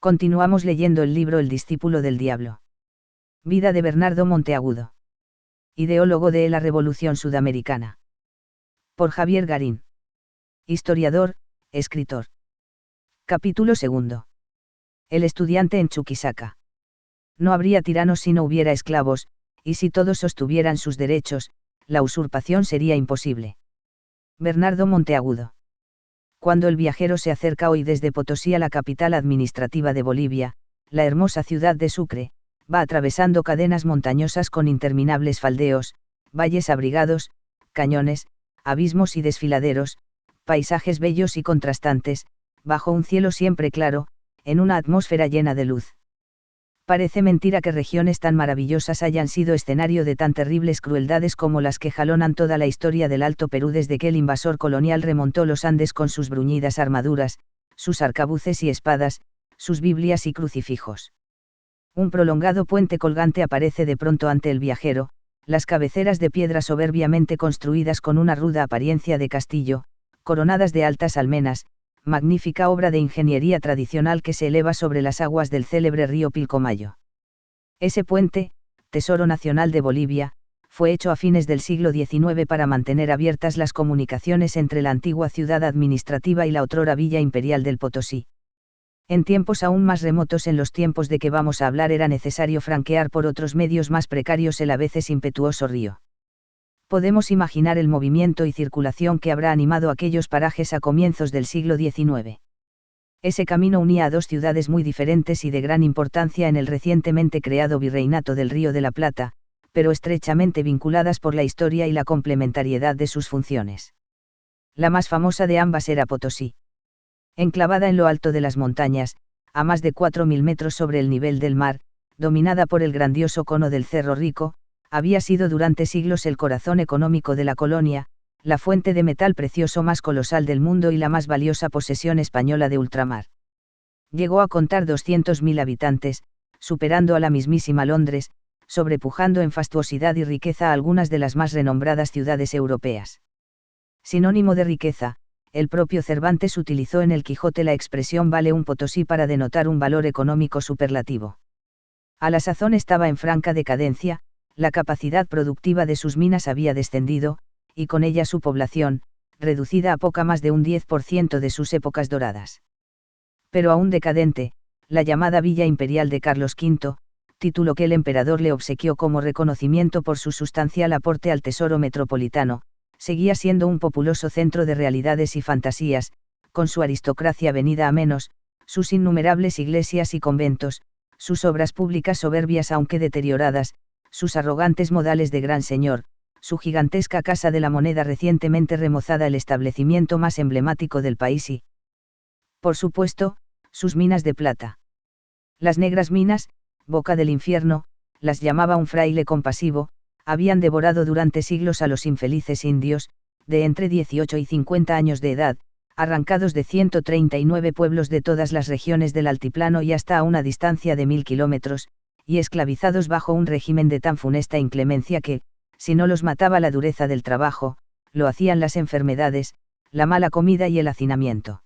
Continuamos leyendo el libro El discípulo del diablo. Vida de Bernardo Monteagudo. Ideólogo de la Revolución Sudamericana. Por Javier Garín. Historiador, escritor. Capítulo 2. El estudiante en Chuquisaca. No habría tiranos si no hubiera esclavos, y si todos sostuvieran sus derechos, la usurpación sería imposible. Bernardo Monteagudo. Cuando el viajero se acerca hoy desde Potosí a la capital administrativa de Bolivia, la hermosa ciudad de Sucre, va atravesando cadenas montañosas con interminables faldeos, valles abrigados, cañones, abismos y desfiladeros, paisajes bellos y contrastantes, bajo un cielo siempre claro, en una atmósfera llena de luz. Parece mentira que regiones tan maravillosas hayan sido escenario de tan terribles crueldades como las que jalonan toda la historia del Alto Perú desde que el invasor colonial remontó los Andes con sus bruñidas armaduras, sus arcabuces y espadas, sus Biblias y crucifijos. Un prolongado puente colgante aparece de pronto ante el viajero, las cabeceras de piedra soberbiamente construidas con una ruda apariencia de castillo, coronadas de altas almenas, magnífica obra de ingeniería tradicional que se eleva sobre las aguas del célebre río Pilcomayo. Ese puente, tesoro nacional de Bolivia, fue hecho a fines del siglo XIX para mantener abiertas las comunicaciones entre la antigua ciudad administrativa y la otrora villa imperial del Potosí. En tiempos aún más remotos, en los tiempos de que vamos a hablar, era necesario franquear por otros medios más precarios el a veces impetuoso río. Podemos imaginar el movimiento y circulación que habrá animado aquellos parajes a comienzos del siglo XIX. Ese camino unía a dos ciudades muy diferentes y de gran importancia en el recientemente creado Virreinato del Río de la Plata, pero estrechamente vinculadas por la historia y la complementariedad de sus funciones. La más famosa de ambas era Potosí. Enclavada en lo alto de las montañas, a más de 4.000 metros sobre el nivel del mar, dominada por el grandioso cono del Cerro Rico, había sido durante siglos el corazón económico de la colonia, la fuente de metal precioso más colosal del mundo y la más valiosa posesión española de ultramar. Llegó a contar 200.000 habitantes, superando a la mismísima Londres, sobrepujando en fastuosidad y riqueza a algunas de las más renombradas ciudades europeas. Sinónimo de riqueza, el propio Cervantes utilizó en el Quijote la expresión vale un Potosí para denotar un valor económico superlativo. A la sazón estaba en franca decadencia, la capacidad productiva de sus minas había descendido, y con ella su población, reducida a poco más de un 10% de sus épocas doradas. Pero aún decadente, la llamada Villa Imperial de Carlos V, título que el emperador le obsequió como reconocimiento por su sustancial aporte al tesoro metropolitano, seguía siendo un populoso centro de realidades y fantasías, con su aristocracia venida a menos, sus innumerables iglesias y conventos, sus obras públicas soberbias aunque deterioradas, sus arrogantes modales de gran señor, su gigantesca Casa de la Moneda recientemente remozada, el establecimiento más emblemático del país y, por supuesto, sus minas de plata. Las negras minas, boca del infierno, las llamaba un fraile compasivo, habían devorado durante siglos a los infelices indios, de entre 18 y 50 años de edad, arrancados de 139 pueblos de todas las regiones del altiplano y hasta a una distancia de 1.000 kilómetros, y esclavizados bajo un régimen de tan funesta inclemencia que, si no los mataba la dureza del trabajo, lo hacían las enfermedades, la mala comida y el hacinamiento.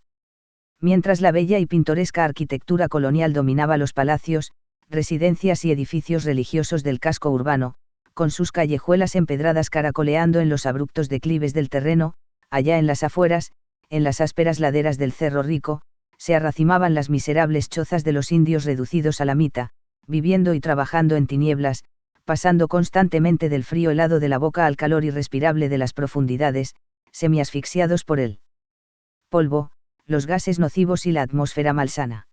Mientras la bella y pintoresca arquitectura colonial dominaba los palacios, residencias y edificios religiosos del casco urbano, con sus callejuelas empedradas caracoleando en los abruptos declives del terreno, allá en las afueras, en las ásperas laderas del Cerro Rico, se arracimaban las miserables chozas de los indios reducidos a la mita, viviendo y trabajando en tinieblas, pasando constantemente del frío helado de la boca al calor irrespirable de las profundidades, semiasfixiados por el polvo, los gases nocivos y la atmósfera malsana.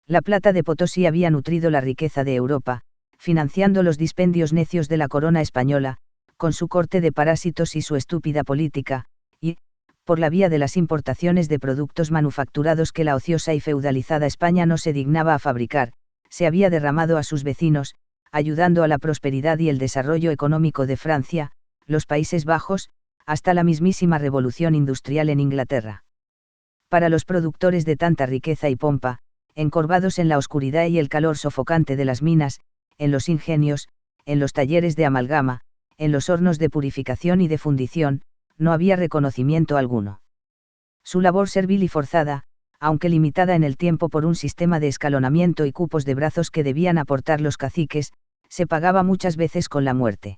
La plata de Potosí había nutrido la riqueza de Europa, financiando los dispendios necios de la corona española, con su corte de parásitos y su estúpida política, y, por la vía de las importaciones de productos manufacturados que la ociosa y feudalizada España no se dignaba a fabricar, se había derramado a sus vecinos, ayudando a la prosperidad y el desarrollo económico de Francia, los Países Bajos, hasta la mismísima revolución industrial en Inglaterra. Para los productores de tanta riqueza y pompa, encorvados en la oscuridad y el calor sofocante de las minas, en los ingenios, en los talleres de amalgama, en los hornos de purificación y de fundición, no había reconocimiento alguno. Su labor servil y forzada, aunque limitada en el tiempo por un sistema de escalonamiento y cupos de brazos que debían aportar los caciques, se pagaba muchas veces con la muerte.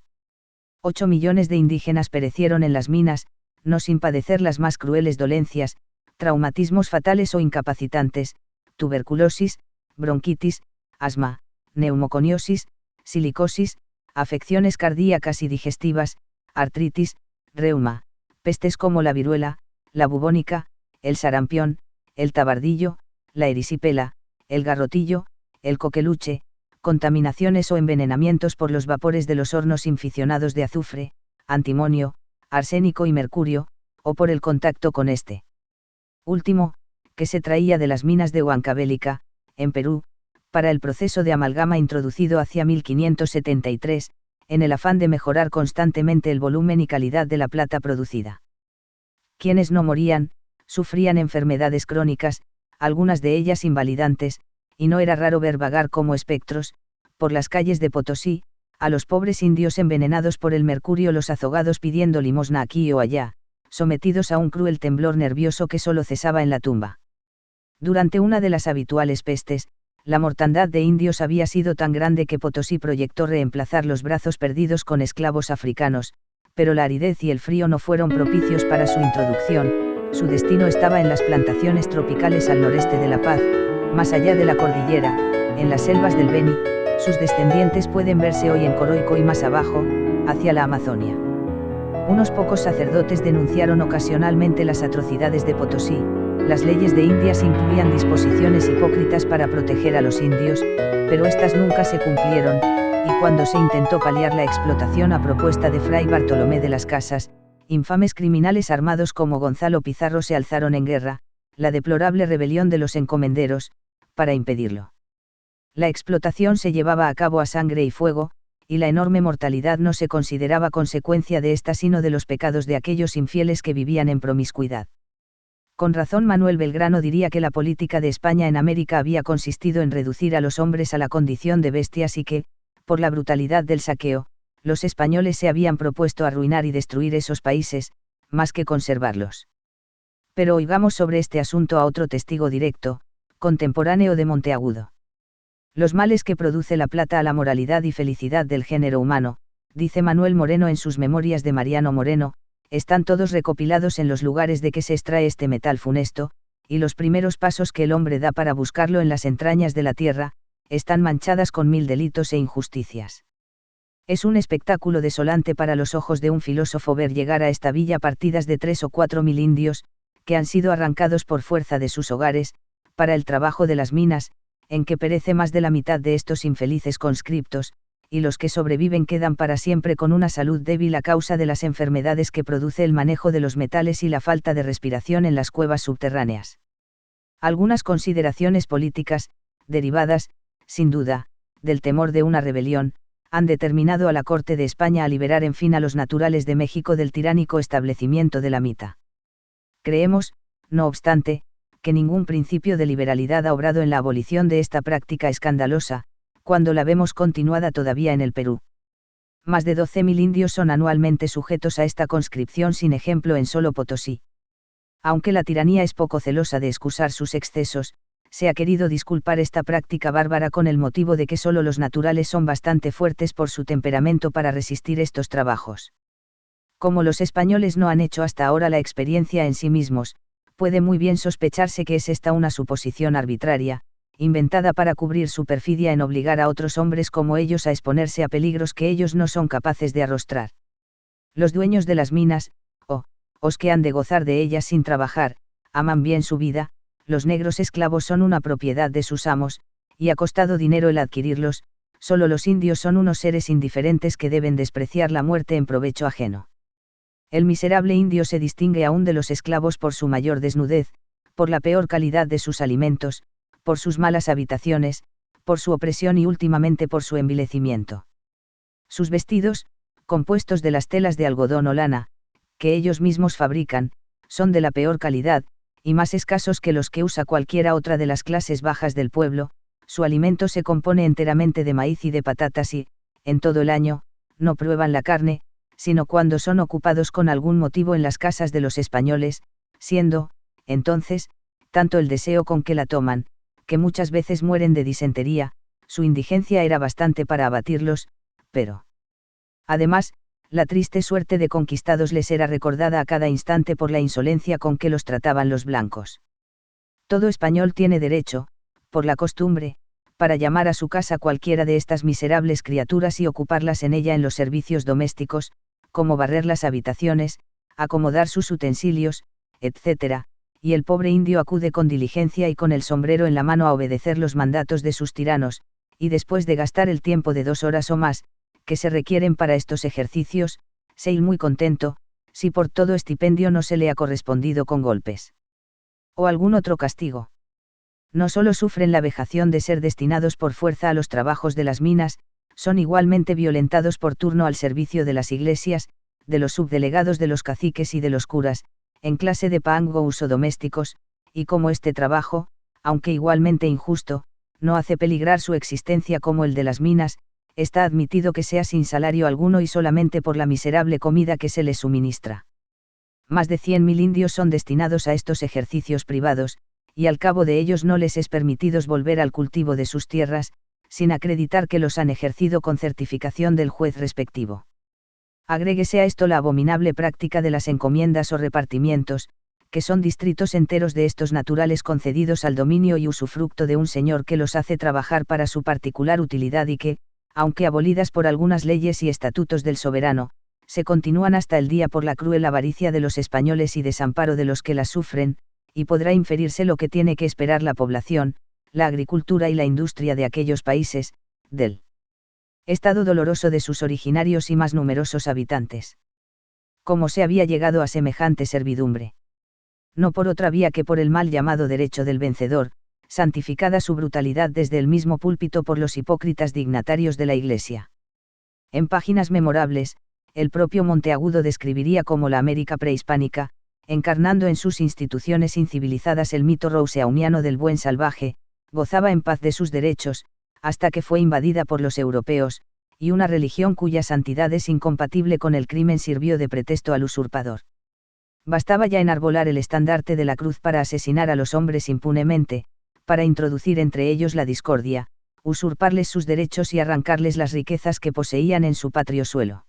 8 millones de indígenas perecieron en las minas, no sin padecer las más crueles dolencias, traumatismos fatales o incapacitantes, tuberculosis, bronquitis, asma, neumoconiosis, silicosis, afecciones cardíacas y digestivas, artritis, reuma, pestes como la viruela, la bubónica, el sarampión, el tabardillo, la erisipela, el garrotillo, el coqueluche, contaminaciones o envenenamientos por los vapores de los hornos inficionados de azufre, antimonio, arsénico y mercurio, o por el contacto con este último, que se traía de las minas de Huancavelica, en Perú, para el proceso de amalgama introducido hacia 1573, en el afán de mejorar constantemente el volumen y calidad de la plata producida. Quienes no morían, sufrían enfermedades crónicas, algunas de ellas invalidantes, y no era raro ver vagar como espectros, por las calles de Potosí, a los pobres indios envenenados por el mercurio, los azogados pidiendo limosna aquí o allá, sometidos a un cruel temblor nervioso que solo cesaba en la tumba. Durante una de las habituales pestes, la mortandad de indios había sido tan grande que Potosí proyectó reemplazar los brazos perdidos con esclavos africanos, pero la aridez y el frío no fueron propicios para su introducción. Su destino estaba en las plantaciones tropicales al noreste de La Paz, más allá de la cordillera, en las selvas del Beni. Sus descendientes pueden verse hoy en Coroico y más abajo, hacia la Amazonia. Unos pocos sacerdotes denunciaron ocasionalmente las atrocidades de Potosí. Las leyes de Indias incluían disposiciones hipócritas para proteger a los indios, pero estas nunca se cumplieron, y cuando se intentó paliar la explotación a propuesta de Fray Bartolomé de las Casas, infames criminales armados como Gonzalo Pizarro se alzaron en guerra, la deplorable rebelión de los encomenderos, para impedirlo. La explotación se llevaba a cabo a sangre y fuego, y la enorme mortalidad no se consideraba consecuencia de esta sino de los pecados de aquellos infieles que vivían en promiscuidad. Con razón Manuel Belgrano diría que la política de España en América había consistido en reducir a los hombres a la condición de bestias y que, por la brutalidad del saqueo, los españoles se habían propuesto arruinar y destruir esos países, más que conservarlos. Pero oigamos sobre este asunto a otro testigo directo, contemporáneo de Monteagudo. Los males que produce la plata a la moralidad y felicidad del género humano, dice Manuel Moreno en sus Memorias de Mariano Moreno, están todos recopilados en los lugares de que se extrae este metal funesto, y los primeros pasos que el hombre da para buscarlo en las entrañas de la tierra, están manchadas con 1000 delitos e injusticias. Es un espectáculo desolante para los ojos de un filósofo ver llegar a esta villa partidas de 3 o 4 mil indios, que han sido arrancados por fuerza de sus hogares, para el trabajo de las minas, en que perece más de la mitad de estos infelices conscriptos, y los que sobreviven quedan para siempre con una salud débil a causa de las enfermedades que produce el manejo de los metales y la falta de respiración en las cuevas subterráneas. Algunas consideraciones políticas, derivadas, sin duda, del temor de una rebelión, han determinado a la Corte de España a liberar en fin a los naturales de México del tiránico establecimiento de la mita. Creemos, no obstante, que ningún principio de liberalidad ha obrado en la abolición de esta práctica escandalosa, cuando la vemos continuada todavía en el Perú. Más de 12.000 indios son anualmente sujetos a esta conscripción sin ejemplo en solo Potosí. Aunque la tiranía es poco celosa de excusar sus excesos, se ha querido disculpar esta práctica bárbara con el motivo de que solo los naturales son bastante fuertes por su temperamento para resistir estos trabajos. Como los españoles no han hecho hasta ahora la experiencia en sí mismos, puede muy bien sospecharse que es esta una suposición arbitraria, inventada para cubrir su perfidia en obligar a otros hombres como ellos a exponerse a peligros que ellos no son capaces de arrostrar. Los dueños de las minas, os que han de gozar de ellas sin trabajar, aman bien su vida, los negros esclavos son una propiedad de sus amos, y ha costado dinero el adquirirlos, solo los indios son unos seres indiferentes que deben despreciar la muerte en provecho ajeno. El miserable indio se distingue aún de los esclavos por su mayor desnudez, por la peor calidad de sus alimentos, por sus malas habitaciones, por su opresión y últimamente por su envilecimiento. Sus vestidos, compuestos de las telas de algodón o lana, que ellos mismos fabrican, son de la peor calidad, y más escasos que los que usa cualquiera otra de las clases bajas del pueblo. Su alimento se compone enteramente de maíz y de patatas y, en todo el año, no prueban la carne, sino cuando son ocupados con algún motivo en las casas de los españoles, siendo, entonces, tanto el deseo con que la toman, que muchas veces mueren de disentería, su indigencia era bastante para abatirlos, pero además, la triste suerte de conquistados les era recordada a cada instante por la insolencia con que los trataban los blancos. Todo español tiene derecho, por la costumbre, para llamar a su casa cualquiera de estas miserables criaturas y ocuparlas en ella en los servicios domésticos, como barrer las habitaciones, acomodar sus utensilios, etc., y el pobre indio acude con diligencia y con el sombrero en la mano a obedecer los mandatos de sus tiranos, y después de gastar el tiempo de 2 horas o más, que se requieren para estos ejercicios, se ir muy contento, si por todo estipendio no se le ha correspondido con golpes o algún otro castigo. No solo sufren la vejación de ser destinados por fuerza a los trabajos de las minas, son igualmente violentados por turno al servicio de las iglesias, de los subdelegados de los caciques y de los curas, en clase de pango uso domésticos, y como este trabajo, aunque igualmente injusto, no hace peligrar su existencia como el de las minas, está admitido que sea sin salario alguno y solamente por la miserable comida que se les suministra. Más de 100.000 indios son destinados a estos ejercicios privados, y al cabo de ellos no les es permitido volver al cultivo de sus tierras, sin acreditar que los han ejercido con certificación del juez respectivo. Agréguese a esto la abominable práctica de las encomiendas o repartimientos, que son distritos enteros de estos naturales concedidos al dominio y usufructo de un señor que los hace trabajar para su particular utilidad y que, aunque abolidas por algunas leyes y estatutos del soberano, se continúan hasta el día por la cruel avaricia de los españoles y desamparo de los que las sufren, y podrá inferirse lo que tiene que esperar la población, la agricultura y la industria de aquellos países, del estado doloroso de sus originarios y más numerosos habitantes. ¿Cómo se había llegado a semejante servidumbre? No por otra vía que por el mal llamado derecho del vencedor, santificada su brutalidad desde el mismo púlpito por los hipócritas dignatarios de la Iglesia. En páginas memorables, el propio Monteagudo describiría como la América prehispánica, encarnando en sus instituciones incivilizadas el mito rouseauniano del buen salvaje, gozaba en paz de sus derechos, hasta que fue invadida por los europeos, y una religión cuya santidad es incompatible con el crimen sirvió de pretexto al usurpador. Bastaba ya enarbolar el estandarte de la cruz para asesinar a los hombres impunemente, para introducir entre ellos la discordia, usurparles sus derechos y arrancarles las riquezas que poseían en su patrio suelo.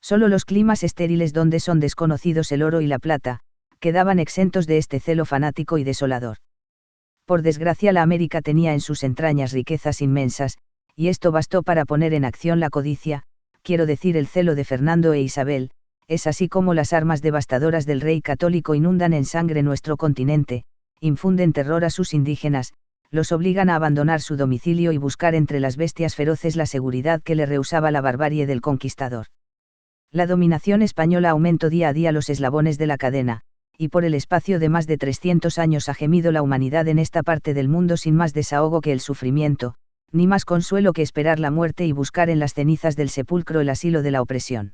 Solo los climas estériles donde son desconocidos el oro y la plata, quedaban exentos de este celo fanático y desolador. Por desgracia la América tenía en sus entrañas riquezas inmensas, y esto bastó para poner en acción la codicia, quiero decir el celo de Fernando e Isabel, es así como las armas devastadoras del rey católico inundan en sangre nuestro continente, infunden terror a sus indígenas, los obligan a abandonar su domicilio y buscar entre las bestias feroces la seguridad que le rehusaba la barbarie del conquistador. La dominación española aumentó día a día los eslabones de la cadena, y por el espacio de más de 300 años ha gemido la humanidad en esta parte del mundo sin más desahogo que el sufrimiento, ni más consuelo que esperar la muerte y buscar en las cenizas del sepulcro el asilo de la opresión.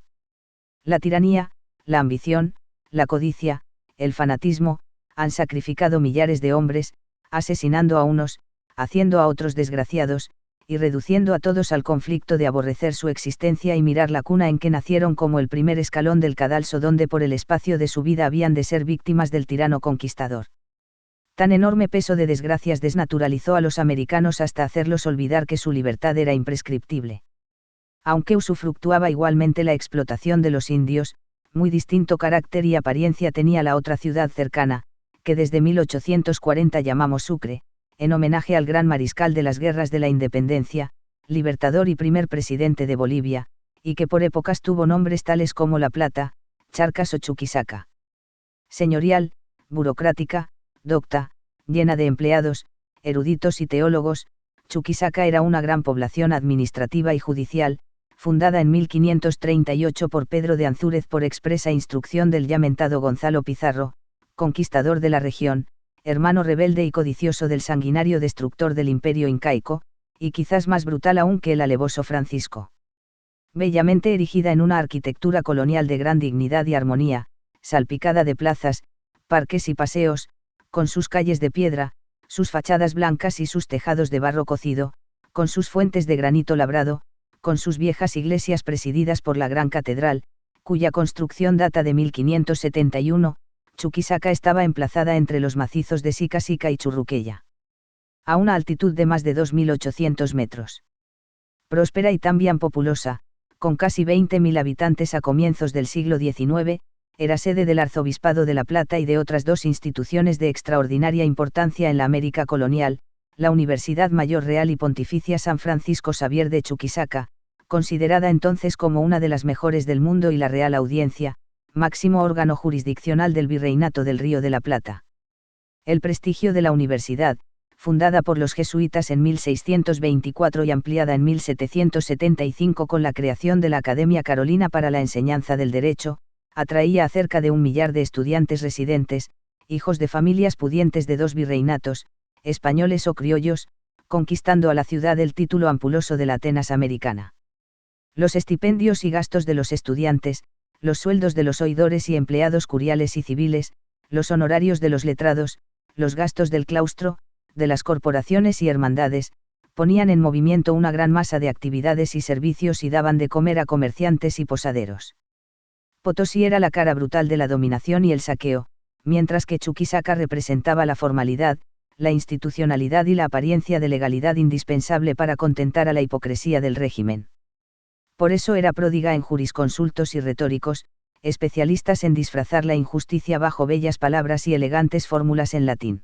La tiranía, la ambición, la codicia, el fanatismo, han sacrificado millares de hombres, asesinando a unos, haciendo a otros desgraciados, y reduciendo a todos al conflicto de aborrecer su existencia y mirar la cuna en que nacieron como el primer escalón del cadalso donde por el espacio de su vida habían de ser víctimas del tirano conquistador. Tan enorme peso de desgracias desnaturalizó a los americanos hasta hacerlos olvidar que su libertad era imprescriptible. Aunque usufructuaba igualmente la explotación de los indios, muy distinto carácter y apariencia tenía la otra ciudad cercana, que desde 1840 llamamos Sucre, en homenaje al gran mariscal de las guerras de la independencia, libertador y primer presidente de Bolivia, y que por épocas tuvo nombres tales como La Plata, Charcas o Chuquisaca. Señorial, burocrática, docta, llena de empleados, eruditos y teólogos, Chuquisaca era una gran población administrativa y judicial, fundada en 1538 por Pedro de Anzúrez por expresa instrucción del ya mentado Gonzalo Pizarro, conquistador de la región, hermano rebelde y codicioso del sanguinario destructor del imperio incaico, y quizás más brutal aún que el alevoso Francisco. Bellamente erigida en una arquitectura colonial de gran dignidad y armonía, salpicada de plazas, parques y paseos, con sus calles de piedra, sus fachadas blancas y sus tejados de barro cocido, con sus fuentes de granito labrado, con sus viejas iglesias presididas por la gran catedral, cuya construcción data de 1571, Chuquisaca estaba emplazada entre los macizos de Sica-Sica y Churruquella. A una altitud de más de 2.800 metros. Próspera y también populosa, con casi 20.000 habitantes a comienzos del siglo XIX, era sede del Arzobispado de La Plata y de otras dos instituciones de extraordinaria importancia en la América colonial, la Universidad Mayor Real y Pontificia San Francisco Xavier de Chuquisaca, considerada entonces como una de las mejores del mundo, y la Real Audiencia, máximo órgano jurisdiccional del Virreinato del Río de la Plata. El prestigio de la universidad, fundada por los jesuitas en 1624 y ampliada en 1775 con la creación de la Academia Carolina para la enseñanza del derecho, atraía a cerca de 1 millar de estudiantes residentes, hijos de familias pudientes de dos virreinatos, españoles o criollos, conquistando a la ciudad el título ampuloso de la Atenas americana. Los estipendios y gastos de los estudiantes, los sueldos de los oidores y empleados curiales y civiles, los honorarios de los letrados, los gastos del claustro, de las corporaciones y hermandades, ponían en movimiento una gran masa de actividades y servicios y daban de comer a comerciantes y posaderos. Potosí era la cara brutal de la dominación y el saqueo, mientras que Chuquisaca representaba la formalidad, la institucionalidad y la apariencia de legalidad indispensable para contentar a la hipocresía del régimen. Por eso era pródiga en jurisconsultos y retóricos, especialistas en disfrazar la injusticia bajo bellas palabras y elegantes fórmulas en latín.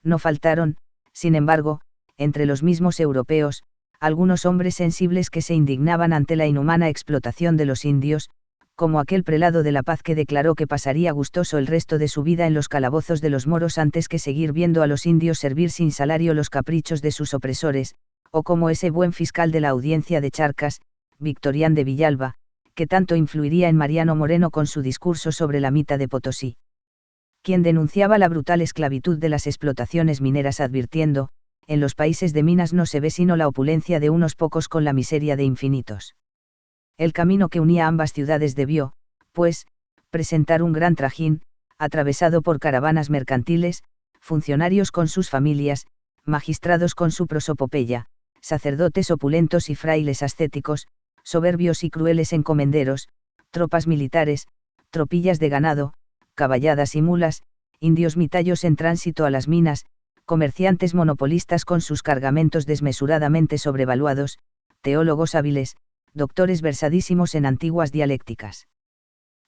No faltaron, sin embargo, entre los mismos europeos, algunos hombres sensibles que se indignaban ante la inhumana explotación de los indios, como aquel prelado de la paz que declaró que pasaría gustoso el resto de su vida en los calabozos de los moros antes que seguir viendo a los indios servir sin salario los caprichos de sus opresores, o como ese buen fiscal de la audiencia de Charcas, Victorián de Villalba, que tanto influiría en Mariano Moreno con su discurso sobre la mita de Potosí, quien denunciaba la brutal esclavitud de las explotaciones mineras advirtiendo, en los países de minas no se ve sino la opulencia de unos pocos con la miseria de infinitos. El camino que unía ambas ciudades debió, pues, presentar un gran trajín, atravesado por caravanas mercantiles, funcionarios con sus familias, magistrados con su prosopopeya, sacerdotes opulentos y frailes ascéticos, soberbios y crueles encomenderos, tropas militares, tropillas de ganado, caballadas y mulas, indios mitallos en tránsito a las minas, comerciantes monopolistas con sus cargamentos desmesuradamente sobrevaluados, teólogos hábiles, doctores versadísimos en antiguas dialécticas.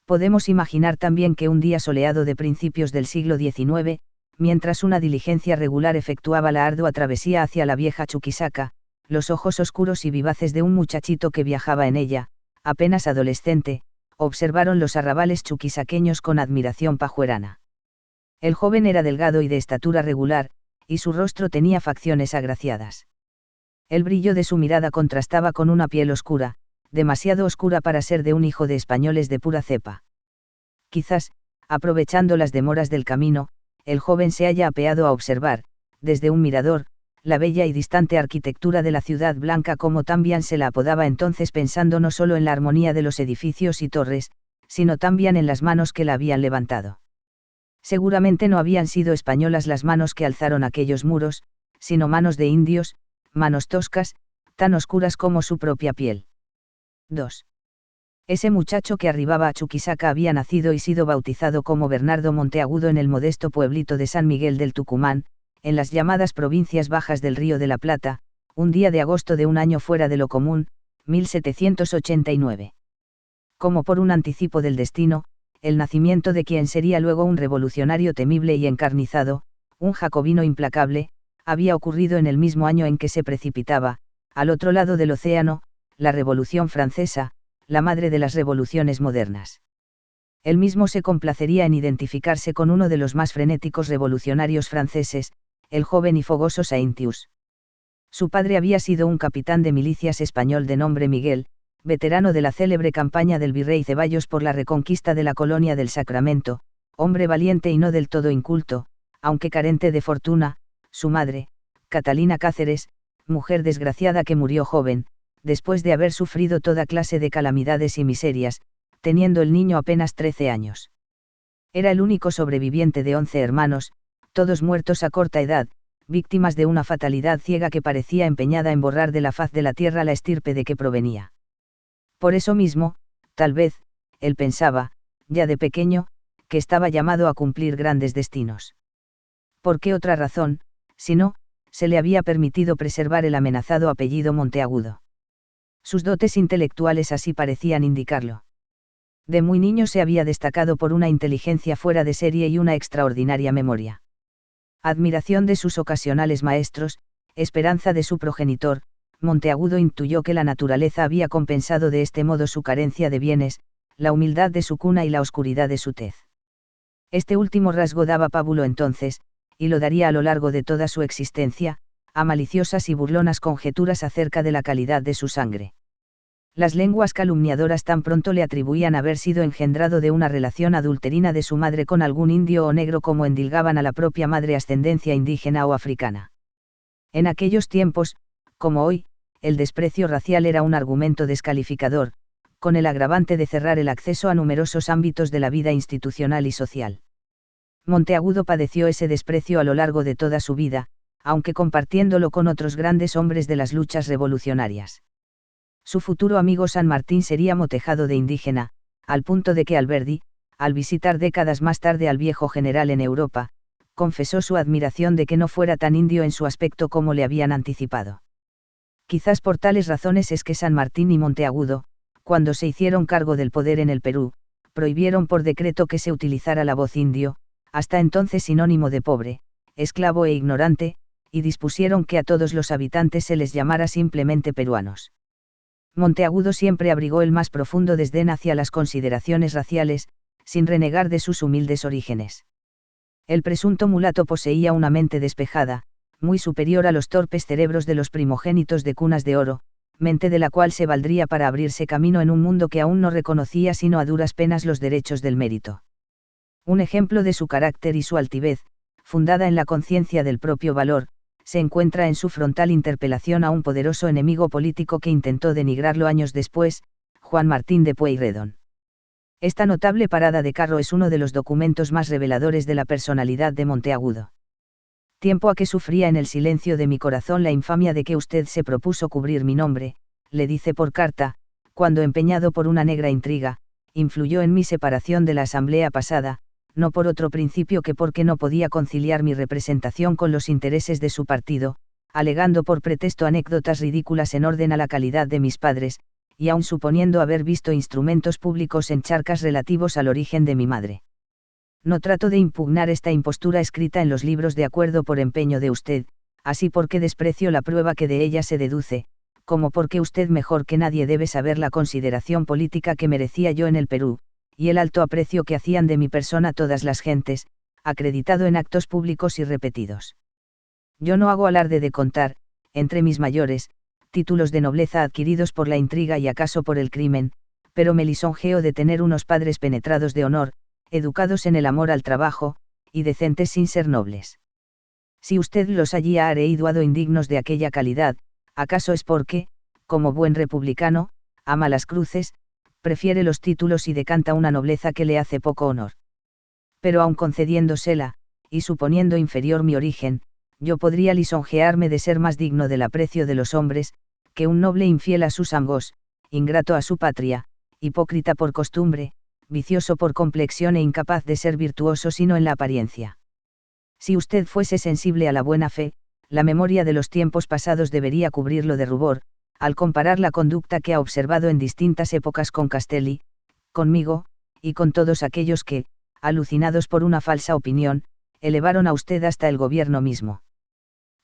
Podemos imaginar también que un día soleado de principios del siglo XIX, mientras una diligencia regular efectuaba la ardua travesía hacia la vieja Chuquisaca, los ojos oscuros y vivaces de un muchachito que viajaba en ella, apenas adolescente, observaron los arrabales chuquisaqueños con admiración pajuerana. El joven era delgado y de estatura regular, y su rostro tenía facciones agraciadas. El brillo de su mirada contrastaba con una piel oscura, demasiado oscura para ser de un hijo de españoles de pura cepa. Quizás, aprovechando las demoras del camino, el joven se haya apeado a observar, desde un mirador, la bella y distante arquitectura de la ciudad blanca como también se la apodaba entonces, pensando no solo en la armonía de los edificios y torres, sino también en las manos que la habían levantado. Seguramente no habían sido españolas las manos que alzaron aquellos muros, sino manos de indios, manos toscas, tan oscuras como su propia piel. 2. Ese muchacho que arribaba a Chuquisaca había nacido y sido bautizado como Bernardo Monteagudo en el modesto pueblito de San Miguel del Tucumán, en las llamadas provincias bajas del Río de la Plata, un día de agosto de un año fuera de lo común, 1789. Como por un anticipo del destino, el nacimiento de quien sería luego un revolucionario temible y encarnizado, un jacobino implacable, había ocurrido en el mismo año en que se precipitaba, al otro lado del océano, la Revolución Francesa, la madre de las revoluciones modernas. Él mismo se complacería en identificarse con uno de los más frenéticos revolucionarios franceses, el joven y fogoso Saintius. Su padre había sido un capitán de milicias español de nombre Miguel, veterano de la célebre campaña del virrey Ceballos por la reconquista de la colonia del Sacramento, hombre valiente y no del todo inculto, aunque carente de fortuna. Su madre, Catalina Cáceres, mujer desgraciada que murió joven, después de haber sufrido toda clase de calamidades y miserias, teniendo el niño apenas 13 años. Era el único sobreviviente de 11 hermanos, todos muertos a corta edad, víctimas de una fatalidad ciega que parecía empeñada en borrar de la faz de la tierra la estirpe de que provenía. Por eso mismo, tal vez, él pensaba, ya de pequeño, que estaba llamado a cumplir grandes destinos. ¿Por qué otra razón, si no, se le había permitido preservar el amenazado apellido Monteagudo? Sus dotes intelectuales así parecían indicarlo. De muy niño se había destacado por una inteligencia fuera de serie y una extraordinaria memoria. Admiración de sus ocasionales maestros, esperanza de su progenitor, Monteagudo intuyó que la naturaleza había compensado de este modo su carencia de bienes, la humildad de su cuna y la oscuridad de su tez. Este último rasgo daba pábulo entonces, y lo daría a lo largo de toda su existencia, a maliciosas y burlonas conjeturas acerca de la calidad de su sangre. Las lenguas calumniadoras tan pronto le atribuían haber sido engendrado de una relación adulterina de su madre con algún indio o negro, como endilgaban a la propia madre ascendencia indígena o africana. En aquellos tiempos, como hoy, el desprecio racial era un argumento descalificador, con el agravante de cerrar el acceso a numerosos ámbitos de la vida institucional y social. Monteagudo padeció ese desprecio a lo largo de toda su vida, aunque compartiéndolo con otros grandes hombres de las luchas revolucionarias. Su futuro amigo San Martín sería motejado de indígena, al punto de que Alberdi, al visitar décadas más tarde al viejo general en Europa, confesó su admiración de que no fuera tan indio en su aspecto como le habían anticipado. Quizás por tales razones es que San Martín y Monteagudo, cuando se hicieron cargo del poder en el Perú, prohibieron por decreto que se utilizara la voz indio, hasta entonces sinónimo de pobre, esclavo e ignorante, y dispusieron que a todos los habitantes se les llamara simplemente peruanos. Monteagudo siempre abrigó el más profundo desdén hacia las consideraciones raciales, sin renegar de sus humildes orígenes. El presunto mulato poseía una mente despejada, muy superior a los torpes cerebros de los primogénitos de cunas de oro, mente de la cual se valdría para abrirse camino en un mundo que aún no reconocía sino a duras penas los derechos del mérito. Un ejemplo de su carácter y su altivez, fundada en la conciencia del propio valor, se encuentra en su frontal interpelación a un poderoso enemigo político que intentó denigrarlo años después, Juan Martín de Pueyrredón. Esta notable parada de carro es uno de los documentos más reveladores de la personalidad de Monteagudo. Tiempo a que sufría en el silencio de mi corazón la infamia de que usted se propuso cubrir mi nombre, le dice por carta, cuando empeñado por una negra intriga, influyó en mi separación de la asamblea pasada, no por otro principio que porque no podía conciliar mi representación con los intereses de su partido, alegando por pretexto anécdotas ridículas en orden a la calidad de mis padres, y aun suponiendo haber visto instrumentos públicos en charcas relativos al origen de mi madre. No trato de impugnar esta impostura escrita en los libros de acuerdo por empeño de usted, así porque desprecio la prueba que de ella se deduce, como porque usted mejor que nadie debe saber la consideración política que merecía yo en el Perú, y el alto aprecio que hacían de mi persona todas las gentes, acreditado en actos públicos y repetidos. Yo no hago alarde de contar, entre mis mayores, títulos de nobleza adquiridos por la intriga y acaso por el crimen, pero me lisonjeo de tener unos padres penetrados de honor, educados en el amor al trabajo, y decentes sin ser nobles. Si usted los haya areiduado indignos de aquella calidad, acaso es porque, como buen republicano, ama las cruces, prefiere los títulos y decanta una nobleza que le hace poco honor. Pero aun concediéndosela, y suponiendo inferior mi origen, yo podría lisonjearme de ser más digno del aprecio de los hombres, que un noble infiel a sus ambos, ingrato a su patria, hipócrita por costumbre, vicioso por complexión e incapaz de ser virtuoso sino en la apariencia. Si usted fuese sensible a la buena fe, la memoria de los tiempos pasados debería cubrirlo de rubor, al comparar la conducta que ha observado en distintas épocas con Castelli, conmigo, y con todos aquellos que, alucinados por una falsa opinión, elevaron a usted hasta el gobierno mismo.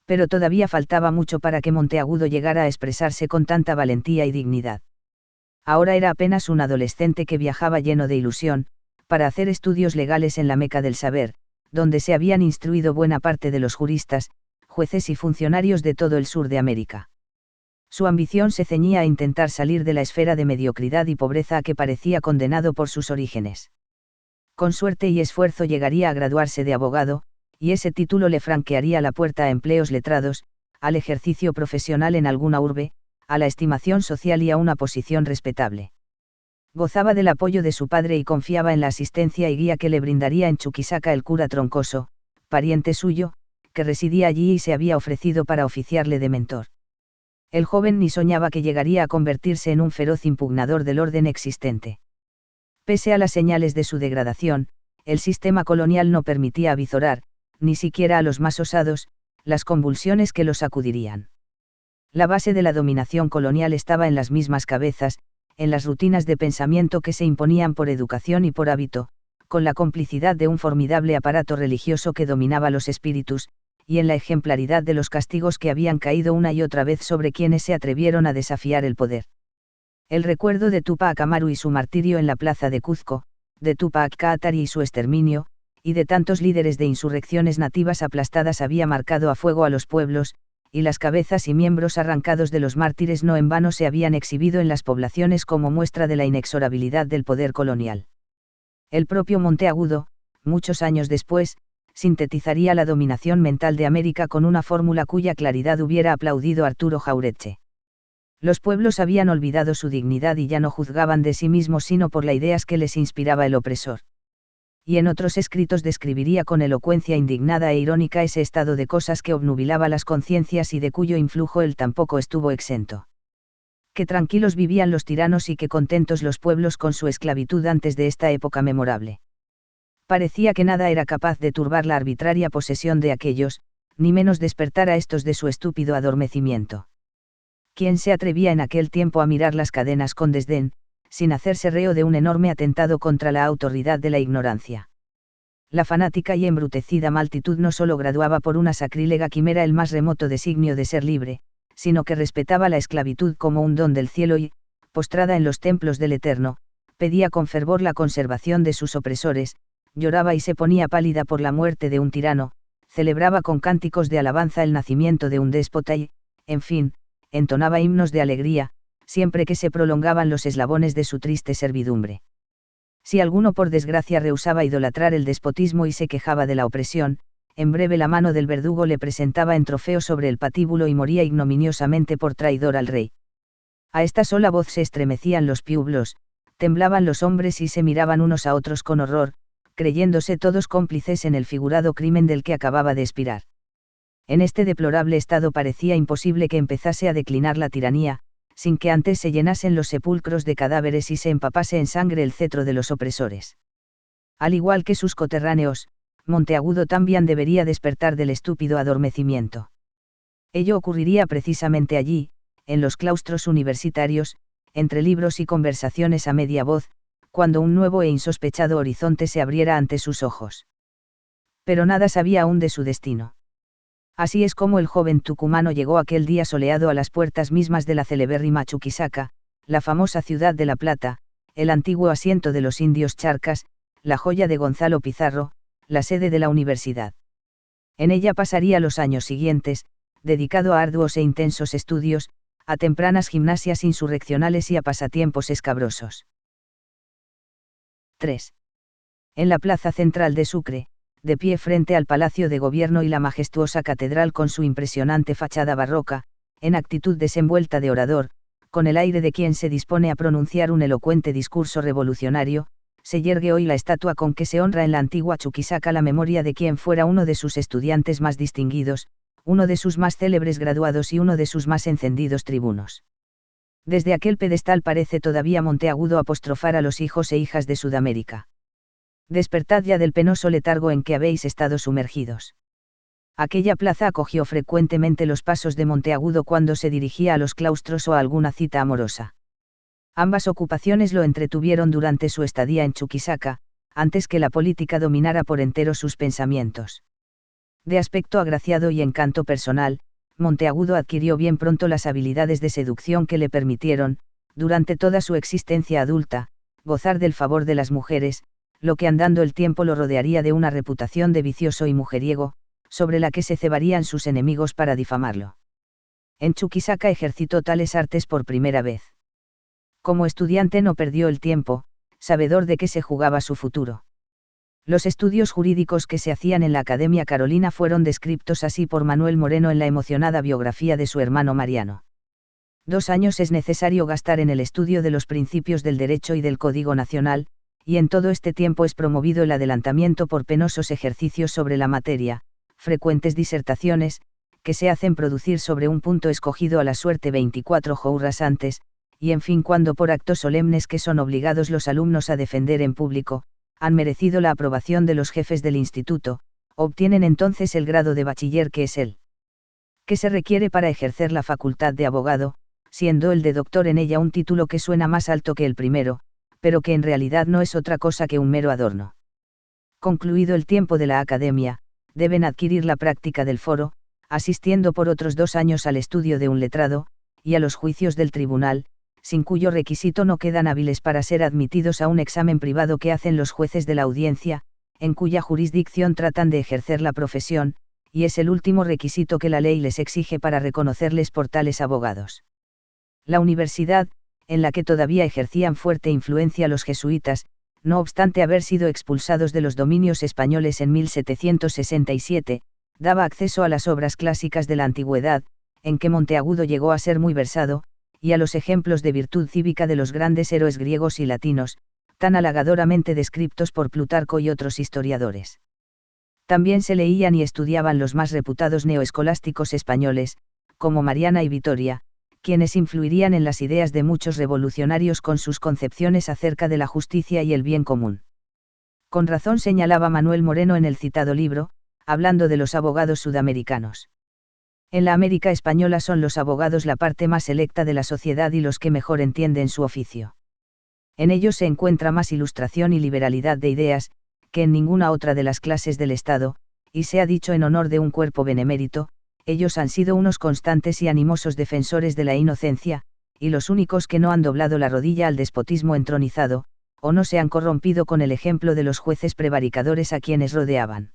Pero todavía faltaba mucho para que Monteagudo llegara a expresarse con tanta valentía y dignidad. Ahora era apenas un adolescente que viajaba lleno de ilusión, para hacer estudios legales en la Meca del saber, donde se habían instruido buena parte de los juristas, jueces y funcionarios de todo el sur de América. Su ambición se ceñía a intentar salir de la esfera de mediocridad y pobreza a que parecía condenado por sus orígenes. Con suerte y esfuerzo llegaría a graduarse de abogado, y ese título le franquearía la puerta a empleos letrados, al ejercicio profesional en alguna urbe, a la estimación social y a una posición respetable. Gozaba del apoyo de su padre y confiaba en la asistencia y guía que le brindaría en Chuquisaca el cura Troncoso, pariente suyo, que residía allí y se había ofrecido para oficiarle de mentor. El joven ni soñaba que llegaría a convertirse en un feroz impugnador del orden existente. Pese a las señales de su degradación, el sistema colonial no permitía avizorar, ni siquiera a los más osados, las convulsiones que los sacudirían. La base de la dominación colonial estaba en las mismas cabezas, en las rutinas de pensamiento que se imponían por educación y por hábito, con la complicidad de un formidable aparato religioso que dominaba los espíritus, y en la ejemplaridad de los castigos que habían caído una y otra vez sobre quienes se atrevieron a desafiar el poder. El recuerdo de Túpac Amaru y su martirio en la plaza de Cuzco, de Túpac Katari y su exterminio, y de tantos líderes de insurrecciones nativas aplastadas había marcado a fuego a los pueblos, y las cabezas y miembros arrancados de los mártires no en vano se habían exhibido en las poblaciones como muestra de la inexorabilidad del poder colonial. El propio Monteagudo, muchos años después, sintetizaría la dominación mental de América con una fórmula cuya claridad hubiera aplaudido Arturo Jauretche. Los pueblos habían olvidado su dignidad y ya no juzgaban de sí mismos sino por las ideas que les inspiraba el opresor. Y en otros escritos describiría con elocuencia indignada e irónica ese estado de cosas que obnubilaba las conciencias y de cuyo influjo él tampoco estuvo exento. Que tranquilos vivían los tiranos y que contentos los pueblos con su esclavitud antes de esta época memorable. Parecía que nada era capaz de turbar la arbitraria posesión de aquellos, ni menos despertar a estos de su estúpido adormecimiento. ¿Quién se atrevía en aquel tiempo a mirar las cadenas con desdén, sin hacerse reo de un enorme atentado contra la autoridad de la ignorancia? La fanática y embrutecida multitud no solo graduaba por una sacrílega quimera el más remoto designio de ser libre, sino que respetaba la esclavitud como un don del cielo y, postrada en los templos del Eterno, pedía con fervor la conservación de sus opresores, lloraba y se ponía pálida por la muerte de un tirano, celebraba con cánticos de alabanza el nacimiento de un déspota y, en fin, entonaba himnos de alegría, siempre que se prolongaban los eslabones de su triste servidumbre. Si alguno por desgracia rehusaba idolatrar el despotismo y se quejaba de la opresión, en breve la mano del verdugo le presentaba en trofeo sobre el patíbulo y moría ignominiosamente por traidor al rey. A esta sola voz se estremecían los pueblos, temblaban los hombres y se miraban unos a otros con horror, creyéndose todos cómplices en el figurado crimen del que acababa de expirar. En este deplorable estado parecía imposible que empezase a declinar la tiranía, sin que antes se llenasen los sepulcros de cadáveres y se empapase en sangre el cetro de los opresores. Al igual que sus coterráneos, Monteagudo también debería despertar del estúpido adormecimiento. Ello ocurriría precisamente allí, en los claustros universitarios, entre libros y conversaciones a media voz, cuando un nuevo e insospechado horizonte se abriera ante sus ojos. Pero nada sabía aún de su destino. Así es como el joven tucumano llegó aquel día soleado a las puertas mismas de la celebérrima Chuquisaca, la famosa ciudad de La Plata, el antiguo asiento de los indios charcas, la joya de Gonzalo Pizarro, la sede de la universidad. En ella pasaría los años siguientes, dedicado a arduos e intensos estudios, a tempranas gimnasias insurreccionales y a pasatiempos escabrosos. 3. En la plaza central de Sucre, de pie frente al Palacio de Gobierno y la majestuosa catedral con su impresionante fachada barroca, en actitud desenvuelta de orador, con el aire de quien se dispone a pronunciar un elocuente discurso revolucionario, se yergue hoy la estatua con que se honra en la antigua Chuquisaca la memoria de quien fuera uno de sus estudiantes más distinguidos, uno de sus más célebres graduados y uno de sus más encendidos tribunos. Desde aquel pedestal parece todavía Monteagudo apostrofar a los hijos e hijas de Sudamérica. Despertad ya del penoso letargo en que habéis estado sumergidos. Aquella plaza acogió frecuentemente los pasos de Monteagudo cuando se dirigía a los claustros o a alguna cita amorosa. Ambas ocupaciones lo entretuvieron durante su estadía en Chuquisaca, antes que la política dominara por entero sus pensamientos. De aspecto agraciado y encanto personal, Monteagudo adquirió bien pronto las habilidades de seducción que le permitieron, durante toda su existencia adulta, gozar del favor de las mujeres, lo que andando el tiempo lo rodearía de una reputación de vicioso y mujeriego, sobre la que se cebarían sus enemigos para difamarlo. En Chuquisaca ejercitó tales artes por primera vez. Como estudiante no perdió el tiempo, sabedor de que se jugaba su futuro. Los estudios jurídicos que se hacían en la Academia Carolina fueron descriptos así por Manuel Moreno en la emocionada biografía de su hermano Mariano. 2 años es necesario gastar en el estudio de los principios del derecho y del Código Nacional, y en todo este tiempo es promovido el adelantamiento por penosos ejercicios sobre la materia, frecuentes disertaciones, que se hacen producir sobre un punto escogido a la suerte 24 horas antes, y en fin cuando por actos solemnes que son obligados los alumnos a defender en público, han merecido la aprobación de los jefes del instituto, obtienen entonces el grado de bachiller que es el que se requiere para ejercer la facultad de abogado, siendo el de doctor en ella un título que suena más alto que el primero, pero que en realidad no es otra cosa que un mero adorno. Concluido el tiempo de la academia, deben adquirir la práctica del foro, asistiendo por otros 2 años al estudio de un letrado, y a los juicios del tribunal, sin cuyo requisito no quedan hábiles para ser admitidos a un examen privado que hacen los jueces de la audiencia, en cuya jurisdicción tratan de ejercer la profesión, y es el último requisito que la ley les exige para reconocerles por tales abogados. La universidad, en la que todavía ejercían fuerte influencia los jesuitas, no obstante haber sido expulsados de los dominios españoles en 1767, daba acceso a las obras clásicas de la antigüedad, en que Monteagudo llegó a ser muy versado, y a los ejemplos de virtud cívica de los grandes héroes griegos y latinos, tan halagadoramente descriptos por Plutarco y otros historiadores. También se leían y estudiaban los más reputados neoescolásticos españoles, como Mariana y Vitoria, quienes influirían en las ideas de muchos revolucionarios con sus concepciones acerca de la justicia y el bien común. Con razón señalaba Manuel Moreno en el citado libro, hablando de los abogados sudamericanos. En la América española son los abogados la parte más selecta de la sociedad y los que mejor entienden su oficio. En ellos se encuentra más ilustración y liberalidad de ideas, que en ninguna otra de las clases del Estado, y se ha dicho en honor de un cuerpo benemérito, ellos han sido unos constantes y animosos defensores de la inocencia, y los únicos que no han doblado la rodilla al despotismo entronizado, o no se han corrompido con el ejemplo de los jueces prevaricadores a quienes rodeaban.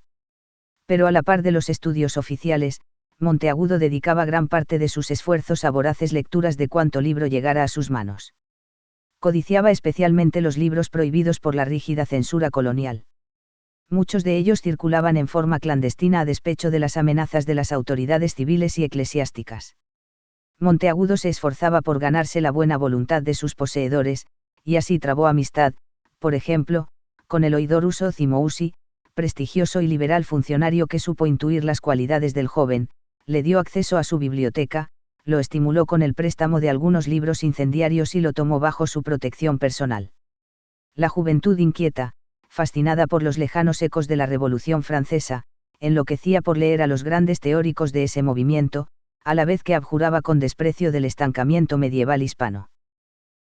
Pero a la par de los estudios oficiales, Monteagudo dedicaba gran parte de sus esfuerzos a voraces lecturas de cuanto libro llegara a sus manos. Codiciaba especialmente los libros prohibidos por la rígida censura colonial. Muchos de ellos circulaban en forma clandestina a despecho de las amenazas de las autoridades civiles y eclesiásticas. Monteagudo se esforzaba por ganarse la buena voluntad de sus poseedores, y así trabó amistad, por ejemplo, con el oidor Uso Cimousi, prestigioso y liberal funcionario que supo intuir las cualidades del joven, le dio acceso a su biblioteca, lo estimuló con el préstamo de algunos libros incendiarios y lo tomó bajo su protección personal. La juventud inquieta, fascinada por los lejanos ecos de la Revolución Francesa, enloquecía por leer a los grandes teóricos de ese movimiento, a la vez que abjuraba con desprecio del estancamiento medieval hispano.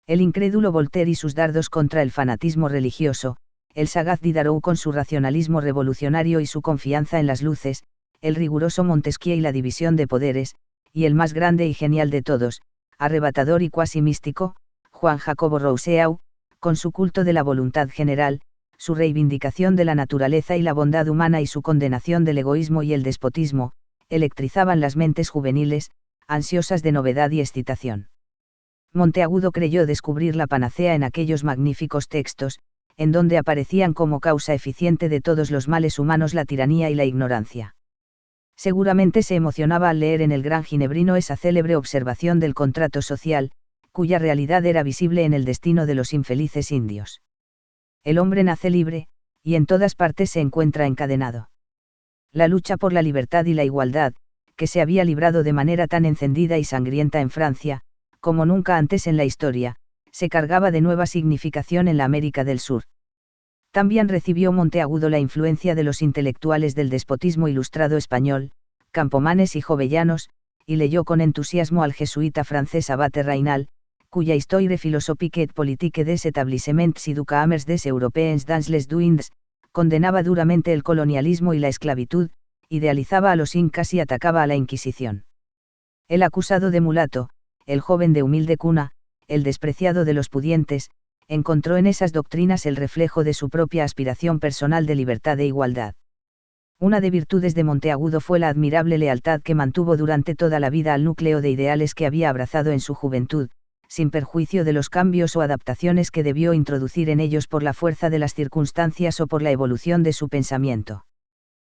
El incrédulo Voltaire y sus dardos contra el fanatismo religioso, el sagaz Diderot con su racionalismo revolucionario y su confianza en las luces, el riguroso Montesquieu y la división de poderes, y el más grande y genial de todos, arrebatador y cuasi místico, Juan Jacobo Rousseau, con su culto de la voluntad general, su reivindicación de la naturaleza y la bondad humana y su condenación del egoísmo y el despotismo, electrizaban las mentes juveniles, ansiosas de novedad y excitación. Monteagudo creyó descubrir la panacea en aquellos magníficos textos, en donde aparecían como causa eficiente de todos los males humanos la tiranía y la ignorancia. Seguramente se emocionaba al leer en el Gran Ginebrino esa célebre observación del contrato social, cuya realidad era visible en el destino de los infelices indios. El hombre nace libre, y en todas partes se encuentra encadenado. La lucha por la libertad y la igualdad, que se había librado de manera tan encendida y sangrienta en Francia, como nunca antes en la historia, se cargaba de nueva significación en la América del Sur. También recibió Monteagudo la influencia de los intelectuales del despotismo ilustrado español, Campomanes y Jovellanos, y leyó con entusiasmo al jesuita francés Abate Raynal, cuya Histoire philosophique et politique des établissements éducatifs des Européens dans les Duindes, condenaba duramente el colonialismo y la esclavitud, idealizaba a los incas y atacaba a la Inquisición. El acusado de mulato, el joven de humilde cuna, el despreciado de los pudientes, encontró en esas doctrinas el reflejo de su propia aspiración personal de libertad e igualdad. Una de virtudes de Monteagudo fue la admirable lealtad que mantuvo durante toda la vida al núcleo de ideales que había abrazado en su juventud, sin perjuicio de los cambios o adaptaciones que debió introducir en ellos por la fuerza de las circunstancias o por la evolución de su pensamiento.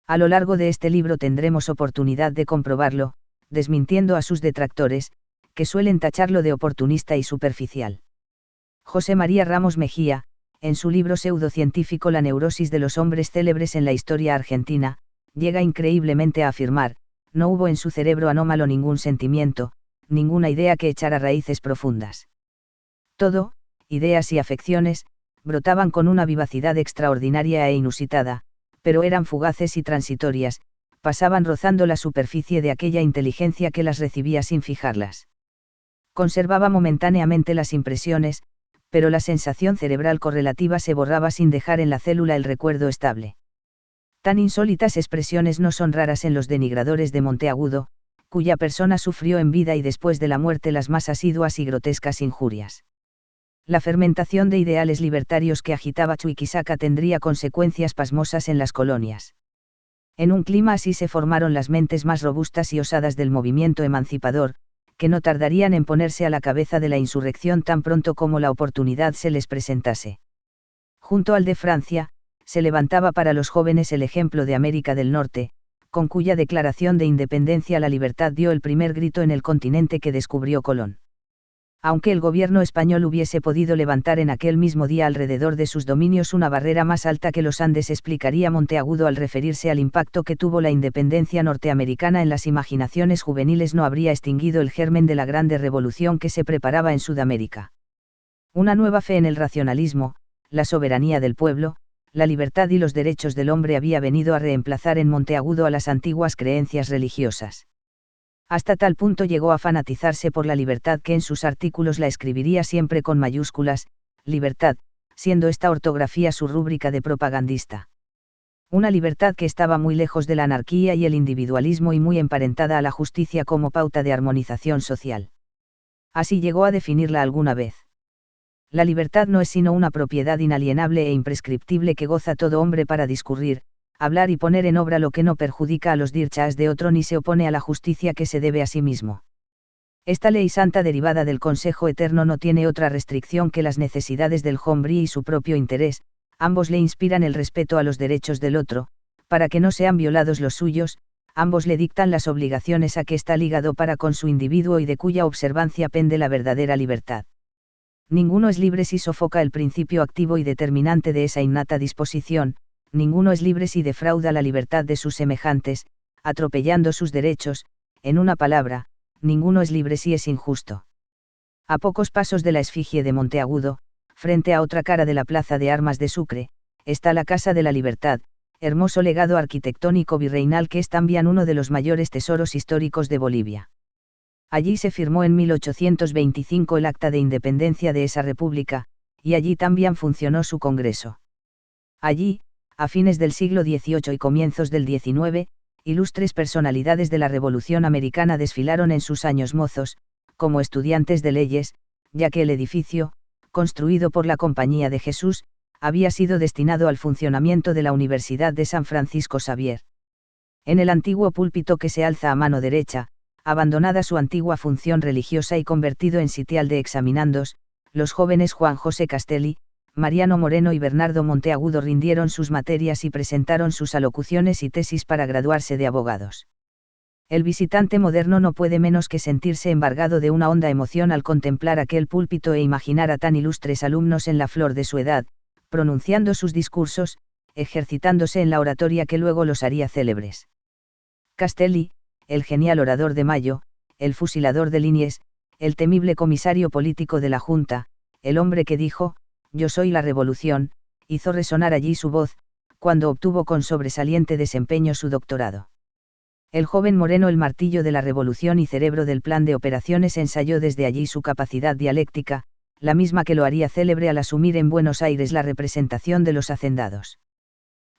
A lo largo de este libro tendremos oportunidad de comprobarlo, desmintiendo a sus detractores, que suelen tacharlo de oportunista y superficial. José María Ramos Mejía, en su libro pseudocientífico La neurosis de los hombres célebres en la historia argentina, llega increíblemente a afirmar, no hubo en su cerebro anómalo ningún sentimiento, ninguna idea que echara raíces profundas. Todo, ideas y afecciones, brotaban con una vivacidad extraordinaria e inusitada, pero eran fugaces y transitorias, pasaban rozando la superficie de aquella inteligencia que las recibía sin fijarlas. Conservaba momentáneamente las impresiones, pero la sensación cerebral correlativa se borraba sin dejar en la célula el recuerdo estable. Tan insólitas expresiones no son raras en los denigradores de Monteagudo, cuya persona sufrió en vida y después de la muerte las más asiduas y grotescas injurias. La fermentación de ideales libertarios que agitaba Chuquisaca tendría consecuencias pasmosas en las colonias. En un clima así se formaron las mentes más robustas y osadas del movimiento emancipador, que no tardarían en ponerse a la cabeza de la insurrección tan pronto como la oportunidad se les presentase. Junto al de Francia, se levantaba para los jóvenes el ejemplo de América del Norte, con cuya declaración de independencia la libertad dio el primer grito en el continente que descubrió Colón. Aunque el gobierno español hubiese podido levantar en aquel mismo día alrededor de sus dominios una barrera más alta que los Andes, explicaría Monteagudo al referirse al impacto que tuvo la independencia norteamericana en las imaginaciones juveniles, no habría extinguido el germen de la grande revolución que se preparaba en Sudamérica. Una nueva fe en el racionalismo, la soberanía del pueblo, la libertad y los derechos del hombre había venido a reemplazar en Monteagudo a las antiguas creencias religiosas. Hasta tal punto llegó a fanatizarse por la libertad que en sus artículos la escribiría siempre con mayúsculas, libertad, siendo esta ortografía su rúbrica de propagandista. Una libertad que estaba muy lejos de la anarquía y el individualismo y muy emparentada a la justicia como pauta de armonización social. Así llegó a definirla alguna vez. La libertad no es sino una propiedad inalienable e imprescriptible que goza todo hombre para discurrir, hablar y poner en obra lo que no perjudica a los dirchas de otro ni se opone a la justicia que se debe a sí mismo. Esta ley santa derivada del Consejo Eterno no tiene otra restricción que las necesidades del hombre y su propio interés, ambos le inspiran el respeto a los derechos del otro, para que no sean violados los suyos, ambos le dictan las obligaciones a que está ligado para con su individuo y de cuya observancia pende la verdadera libertad. Ninguno es libre si sofoca el principio activo y determinante de esa innata disposición, ninguno es libre si defrauda la libertad de sus semejantes, atropellando sus derechos, en una palabra, ninguno es libre si es injusto. A pocos pasos de la efigie de Monteagudo, frente a otra cara de la Plaza de Armas de Sucre, está la Casa de la Libertad, hermoso legado arquitectónico virreinal que es también uno de los mayores tesoros históricos de Bolivia. Allí se firmó en 1825 el Acta de Independencia de esa república, y allí también funcionó su Congreso. Allí, a fines del siglo XVIII y comienzos del XIX, ilustres personalidades de la Revolución Americana desfilaron en sus años mozos, como estudiantes de leyes, ya que el edificio, construido por la Compañía de Jesús, había sido destinado al funcionamiento de la Universidad de San Francisco Xavier. En el antiguo púlpito que se alza a mano derecha, abandonada su antigua función religiosa y convertido en sitial de examinandos, los jóvenes Juan José Castelli, Mariano Moreno y Bernardo Monteagudo rindieron sus materias y presentaron sus alocuciones y tesis para graduarse de abogados. El visitante moderno no puede menos que sentirse embargado de una honda emoción al contemplar aquel púlpito e imaginar a tan ilustres alumnos en la flor de su edad, pronunciando sus discursos, ejercitándose en la oratoria que luego los haría célebres. Castelli, el genial orador de Mayo, el fusilador de Liniers, el temible comisario político de la Junta, el hombre que dijo, «Yo soy la revolución», hizo resonar allí su voz, cuando obtuvo con sobresaliente desempeño su doctorado. El joven Moreno, el martillo de la revolución y cerebro del plan de operaciones, ensayó desde allí su capacidad dialéctica, la misma que lo haría célebre al asumir en Buenos Aires la representación de los hacendados.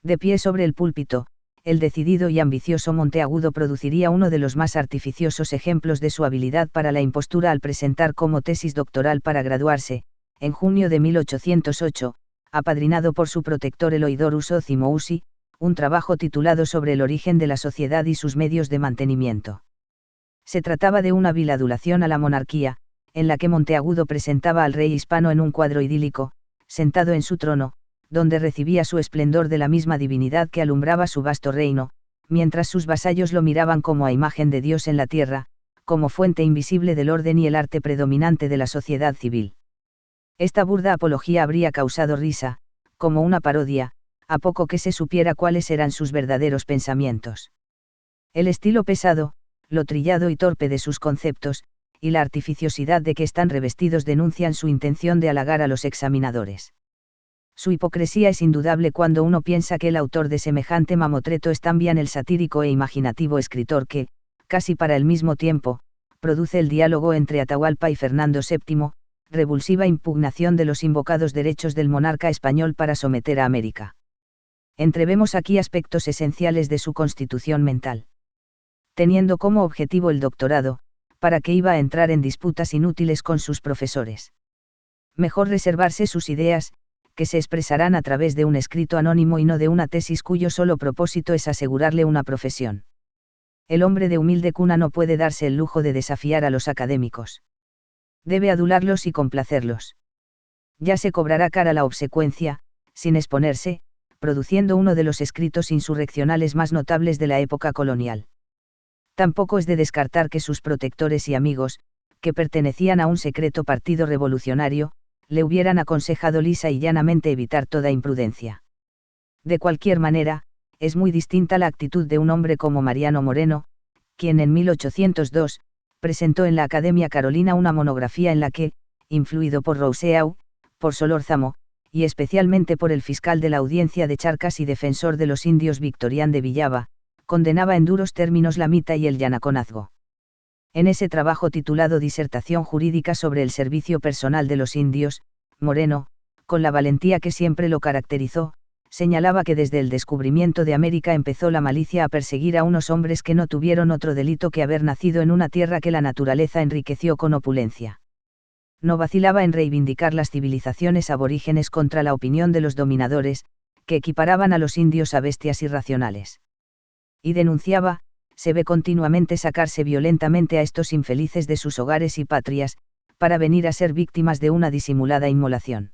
De pie sobre el púlpito, el decidido y ambicioso Monteagudo produciría uno de los más artificiosos ejemplos de su habilidad para la impostura al presentar como tesis doctoral para graduarse, en junio de 1808, apadrinado por su protector Eloidorus Ozimousi, un trabajo titulado sobre el origen de la sociedad y sus medios de mantenimiento. Se trataba de una vil adulación a la monarquía, en la que Monteagudo presentaba al rey hispano en un cuadro idílico, sentado en su trono, donde recibía su esplendor de la misma divinidad que alumbraba su vasto reino, mientras sus vasallos lo miraban como a imagen de Dios en la tierra, como fuente invisible del orden y el arte predominante de la sociedad civil. Esta burda apología habría causado risa, como una parodia, a poco que se supiera cuáles eran sus verdaderos pensamientos. El estilo pesado, lo trillado y torpe de sus conceptos, y la artificiosidad de que están revestidos denuncian su intención de halagar a los examinadores. Su hipocresía es indudable cuando uno piensa que el autor de semejante mamotreto es también el satírico e imaginativo escritor que, casi para el mismo tiempo, produce el diálogo entre Atahualpa y Fernando VII, revulsiva impugnación de los invocados derechos del monarca español para someter a América. Entrevemos aquí aspectos esenciales de su constitución mental. Teniendo como objetivo el doctorado, ¿para qué iba a entrar en disputas inútiles con sus profesores? Mejor reservarse sus ideas, que se expresarán a través de un escrito anónimo y no de una tesis cuyo solo propósito es asegurarle una profesión. El hombre de humilde cuna no puede darse el lujo de desafiar a los académicos. Debe adularlos y complacerlos. Ya se cobrará cara la obsecuencia, sin exponerse, produciendo uno de los escritos insurreccionales más notables de la época colonial. Tampoco es de descartar que sus protectores y amigos, que pertenecían a un secreto partido revolucionario, le hubieran aconsejado lisa y llanamente evitar toda imprudencia. De cualquier manera, es muy distinta la actitud de un hombre como Mariano Moreno, quien en 1802, presentó en la Academia Carolina una monografía en la que, influido por Rousseau, por Solórzamo, y especialmente por el fiscal de la Audiencia de Charcas y defensor de los indios Victorián de Villava, condenaba en duros términos la mita y el llanaconazgo. En ese trabajo titulado Disertación jurídica sobre el servicio personal de los indios, Moreno, con la valentía que siempre lo caracterizó, señalaba que desde el descubrimiento de América empezó la malicia a perseguir a unos hombres que no tuvieron otro delito que haber nacido en una tierra que la naturaleza enriqueció con opulencia. No vacilaba en reivindicar las civilizaciones aborígenes contra la opinión de los dominadores, que equiparaban a los indios a bestias irracionales. Y denunciaba, se ve continuamente sacarse violentamente a estos infelices de sus hogares y patrias, para venir a ser víctimas de una disimulada inmolación.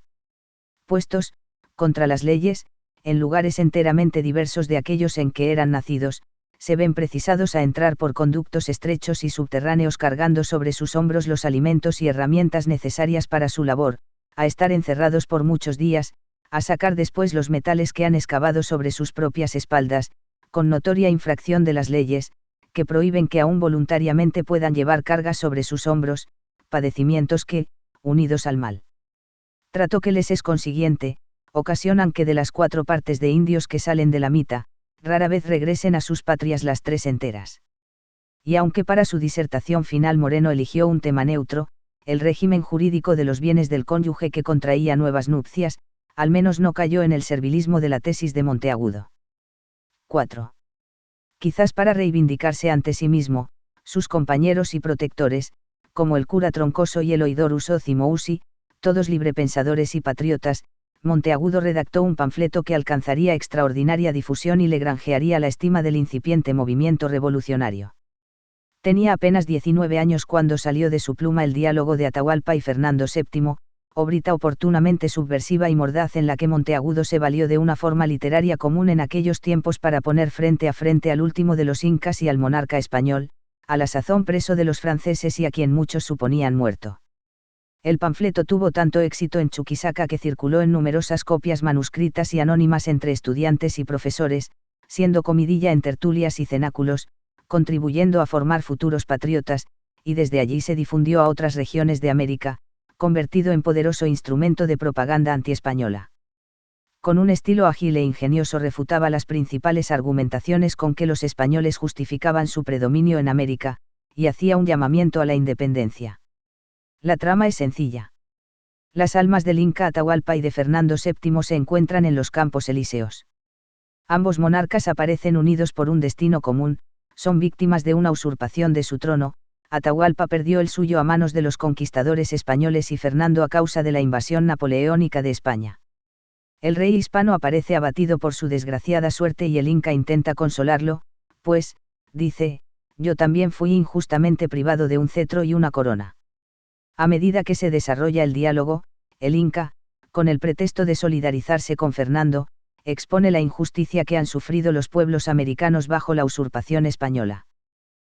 Puestos, contra las leyes, en lugares enteramente diversos de aquellos en que eran nacidos, se ven precisados a entrar por conductos estrechos y subterráneos cargando sobre sus hombros los alimentos y herramientas necesarias para su labor, a estar encerrados por muchos días, a sacar después los metales que han excavado sobre sus propias espaldas, con notoria infracción de las leyes, que prohíben que aún voluntariamente puedan llevar cargas sobre sus hombros, padecimientos que, unidos al mal trato que les es consiguiente, ocasionan que de las 4 partes de indios que salen de la mita, rara vez regresen a sus patrias las 3 enteras. Y aunque para su disertación final Moreno eligió un tema neutro, el régimen jurídico de los bienes del cónyuge que contraía nuevas nupcias, al menos no cayó en el servilismo de la tesis de Monteagudo. 4. Quizás para reivindicarse ante sí mismo, sus compañeros y protectores, como el cura Troncoso y el oidor Usoz y Mousi, todos librepensadores y patriotas, Monteagudo redactó un panfleto que alcanzaría extraordinaria difusión y le granjearía la estima del incipiente movimiento revolucionario. Tenía apenas 19 años cuando salió de su pluma el diálogo de Atahualpa y Fernando VII, obrita oportunamente subversiva y mordaz en la que Monteagudo se valió de una forma literaria común en aquellos tiempos para poner frente a frente al último de los incas y al monarca español, a la sazón preso de los franceses y a quien muchos suponían muerto. El panfleto tuvo tanto éxito en Chuquisaca que circuló en numerosas copias manuscritas y anónimas entre estudiantes y profesores, siendo comidilla en tertulias y cenáculos, contribuyendo a formar futuros patriotas, y desde allí se difundió a otras regiones de América, convertido en poderoso instrumento de propaganda antiespañola. Con un estilo ágil e ingenioso refutaba las principales argumentaciones con que los españoles justificaban su predominio en América, y hacía un llamamiento a la independencia. La trama es sencilla. Las almas del Inca Atahualpa y de Fernando VII se encuentran en los Campos Elíseos. Ambos monarcas aparecen unidos por un destino común, son víctimas de una usurpación de su trono. Atahualpa perdió el suyo a manos de los conquistadores españoles y Fernando a causa de la invasión napoleónica de España. El rey hispano aparece abatido por su desgraciada suerte y el Inca intenta consolarlo, pues, dice, yo también fui injustamente privado de un cetro y una corona. A medida que se desarrolla el diálogo, el Inca, con el pretexto de solidarizarse con Fernando, expone la injusticia que han sufrido los pueblos americanos bajo la usurpación española.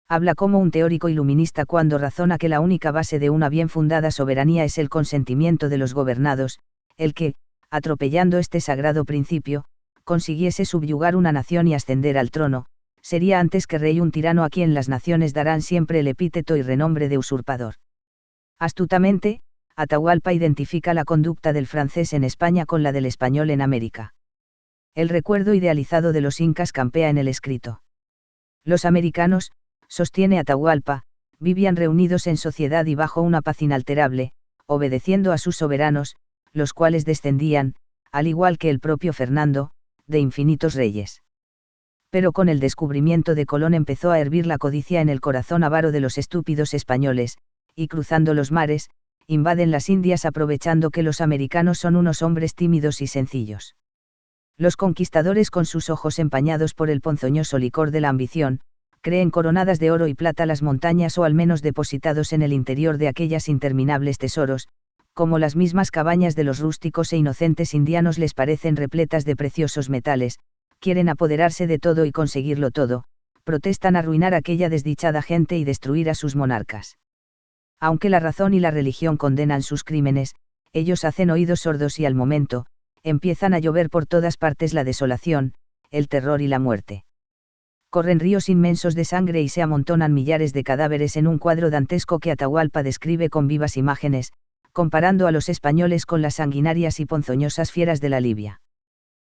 Habla como un teórico iluminista cuando razona que la única base de una bien fundada soberanía es el consentimiento de los gobernados, el que, atropellando este sagrado principio, consiguiese subyugar una nación y ascender al trono, sería antes que rey un tirano a quien las naciones darán siempre el epíteto y renombre de usurpador. Astutamente, Atahualpa identifica la conducta del francés en España con la del español en América. El recuerdo idealizado de los incas campea en el escrito. Los americanos, sostiene Atahualpa, vivían reunidos en sociedad y bajo una paz inalterable, obedeciendo a sus soberanos, los cuales descendían, al igual que el propio Fernando, de infinitos reyes. Pero con el descubrimiento de Colón empezó a hervir la codicia en el corazón avaro de los estúpidos españoles, y cruzando los mares, invaden las Indias aprovechando que los americanos son unos hombres tímidos y sencillos. Los conquistadores, con sus ojos empañados por el ponzoñoso licor de la ambición, creen coronadas de oro y plata las montañas, o al menos depositados en el interior de aquellas interminables tesoros, como las mismas cabañas de los rústicos e inocentes indianos les parecen repletas de preciosos metales, quieren apoderarse de todo y conseguirlo todo, protestan arruinar a aquella desdichada gente y destruir a sus monarcas. Aunque la razón y la religión condenan sus crímenes, ellos hacen oídos sordos y al momento, empiezan a llover por todas partes la desolación, el terror y la muerte. Corren ríos inmensos de sangre y se amontonan millares de cadáveres en un cuadro dantesco que Atahualpa describe con vivas imágenes, comparando a los españoles con las sanguinarias y ponzoñosas fieras de la Libia.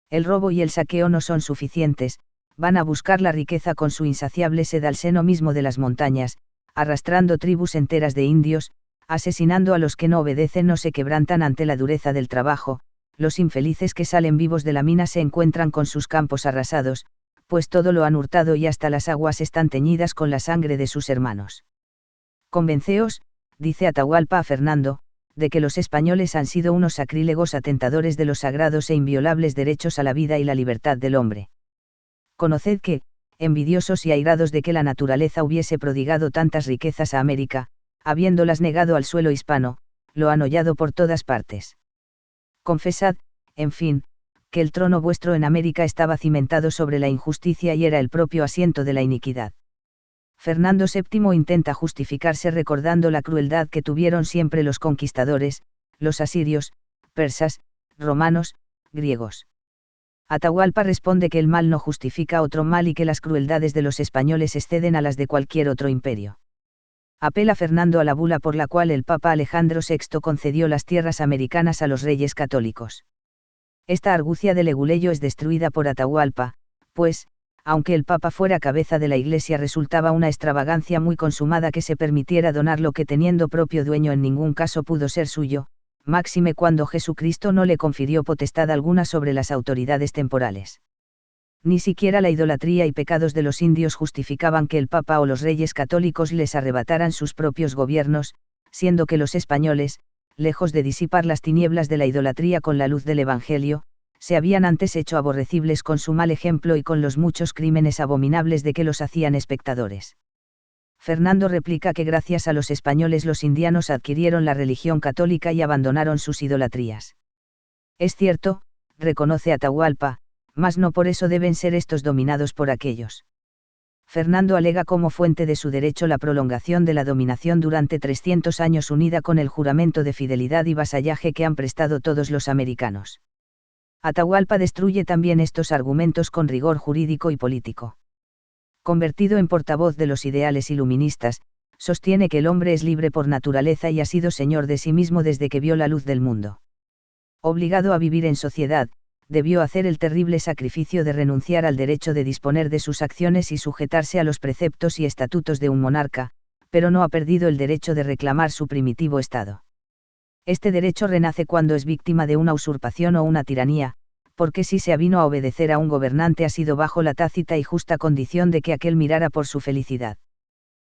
El robo y el saqueo no son suficientes, van a buscar la riqueza con su insaciable sed al seno mismo de las montañas, arrastrando tribus enteras de indios, asesinando a los que no obedecen o se quebrantan ante la dureza del trabajo. Los infelices que salen vivos de la mina se encuentran con sus campos arrasados, pues todo lo han hurtado y hasta las aguas están teñidas con la sangre de sus hermanos. Convenceos, dice Atahualpa a Fernando, de que los españoles han sido unos sacrílegos atentadores de los sagrados e inviolables derechos a la vida y la libertad del hombre. Conoced que, envidiosos y airados de que la naturaleza hubiese prodigado tantas riquezas a América, habiéndolas negado al suelo hispano, lo han hollado por todas partes. Confesad, en fin, que el trono vuestro en América estaba cimentado sobre la injusticia y era el propio asiento de la iniquidad. Fernando VII intenta justificarse recordando la crueldad que tuvieron siempre los conquistadores, los asirios, persas, romanos, griegos. Atahualpa responde que el mal no justifica otro mal y que las crueldades de los españoles exceden a las de cualquier otro imperio. Apela Fernando a la bula por la cual el Papa Alejandro VI concedió las tierras americanas a los reyes católicos. Esta argucia de leguleyo es destruida por Atahualpa, pues, aunque el Papa fuera cabeza de la Iglesia, resultaba una extravagancia muy consumada que se permitiera donar lo que teniendo propio dueño en ningún caso pudo ser suyo, máxime cuando Jesucristo no le confirió potestad alguna sobre las autoridades temporales. Ni siquiera la idolatría y pecados de los indios justificaban que el Papa o los reyes católicos les arrebataran sus propios gobiernos, siendo que los españoles, lejos de disipar las tinieblas de la idolatría con la luz del Evangelio, se habían antes hecho aborrecibles con su mal ejemplo y con los muchos crímenes abominables de que los hacían espectadores. Fernando replica que gracias a los españoles los indianos adquirieron la religión católica y abandonaron sus idolatrías. Es cierto, reconoce Atahualpa, mas no por eso deben ser estos dominados por aquellos. Fernando alega como fuente de su derecho la prolongación de la dominación durante 300 años unida con el juramento de fidelidad y vasallaje que han prestado todos los americanos. Atahualpa destruye también estos argumentos con rigor jurídico y político. Convertido en portavoz de los ideales iluministas, sostiene que el hombre es libre por naturaleza y ha sido señor de sí mismo desde que vio la luz del mundo. Obligado a vivir en sociedad, debió hacer el terrible sacrificio de renunciar al derecho de disponer de sus acciones y sujetarse a los preceptos y estatutos de un monarca, pero no ha perdido el derecho de reclamar su primitivo estado. Este derecho renace cuando es víctima de una usurpación o una tiranía, porque si se avino a obedecer a un gobernante ha sido bajo la tácita y justa condición de que aquél mirara por su felicidad.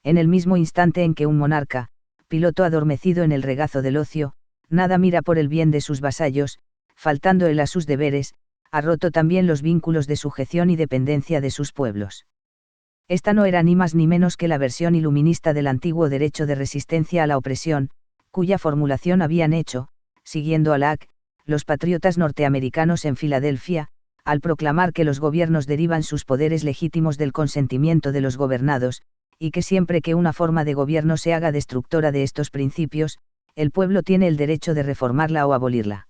En el mismo instante en que un monarca, piloto adormecido en el regazo del ocio, nada mira por el bien de sus vasallos, faltando él a sus deberes, ha roto también los vínculos de sujeción y dependencia de sus pueblos. Esta no era ni más ni menos que la versión iluminista del antiguo derecho de resistencia a la opresión, cuya formulación habían hecho, siguiendo a Locke, los patriotas norteamericanos en Filadelfia, al proclamar que los gobiernos derivan sus poderes legítimos del consentimiento de los gobernados, y que siempre que una forma de gobierno se haga destructora de estos principios, el pueblo tiene el derecho de reformarla o abolirla.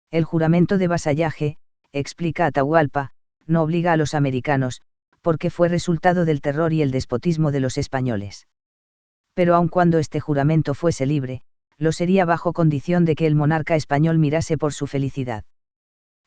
El juramento de vasallaje, explica Atahualpa, no obliga a los americanos, porque fue resultado del terror y el despotismo de los españoles. Pero aun cuando este juramento fuese libre, Lo sería bajo condición de que el monarca español mirase por su felicidad.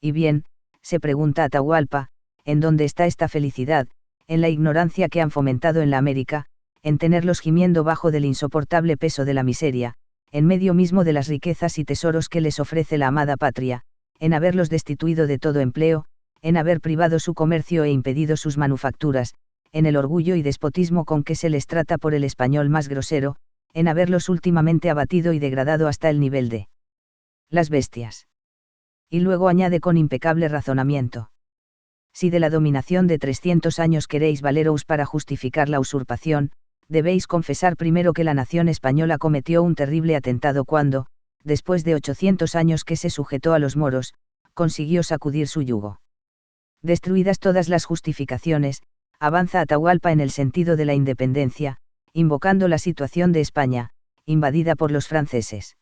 Y bien, se pregunta Atahualpa, ¿en dónde está esta felicidad? En la ignorancia que han fomentado en la América, en tenerlos gimiendo bajo del insoportable peso de la miseria, en medio mismo de las riquezas y tesoros que les ofrece la amada patria, en haberlos destituido de todo empleo, en haber privado su comercio e impedido sus manufacturas, en el orgullo y despotismo con que se les trata por el español más grosero, en haberlos últimamente abatido y degradado hasta el nivel de las bestias. Y luego añade con impecable razonamiento: si de la dominación de 300 años queréis valeros para justificar la usurpación, debéis confesar primero que la nación española cometió un terrible atentado cuando, después de 800 años que se sujetó a los moros, consiguió sacudir su yugo. Destruidas todas las justificaciones, avanza Atahualpa en el sentido de la independencia, invocando la situación de España, invadida por los franceses.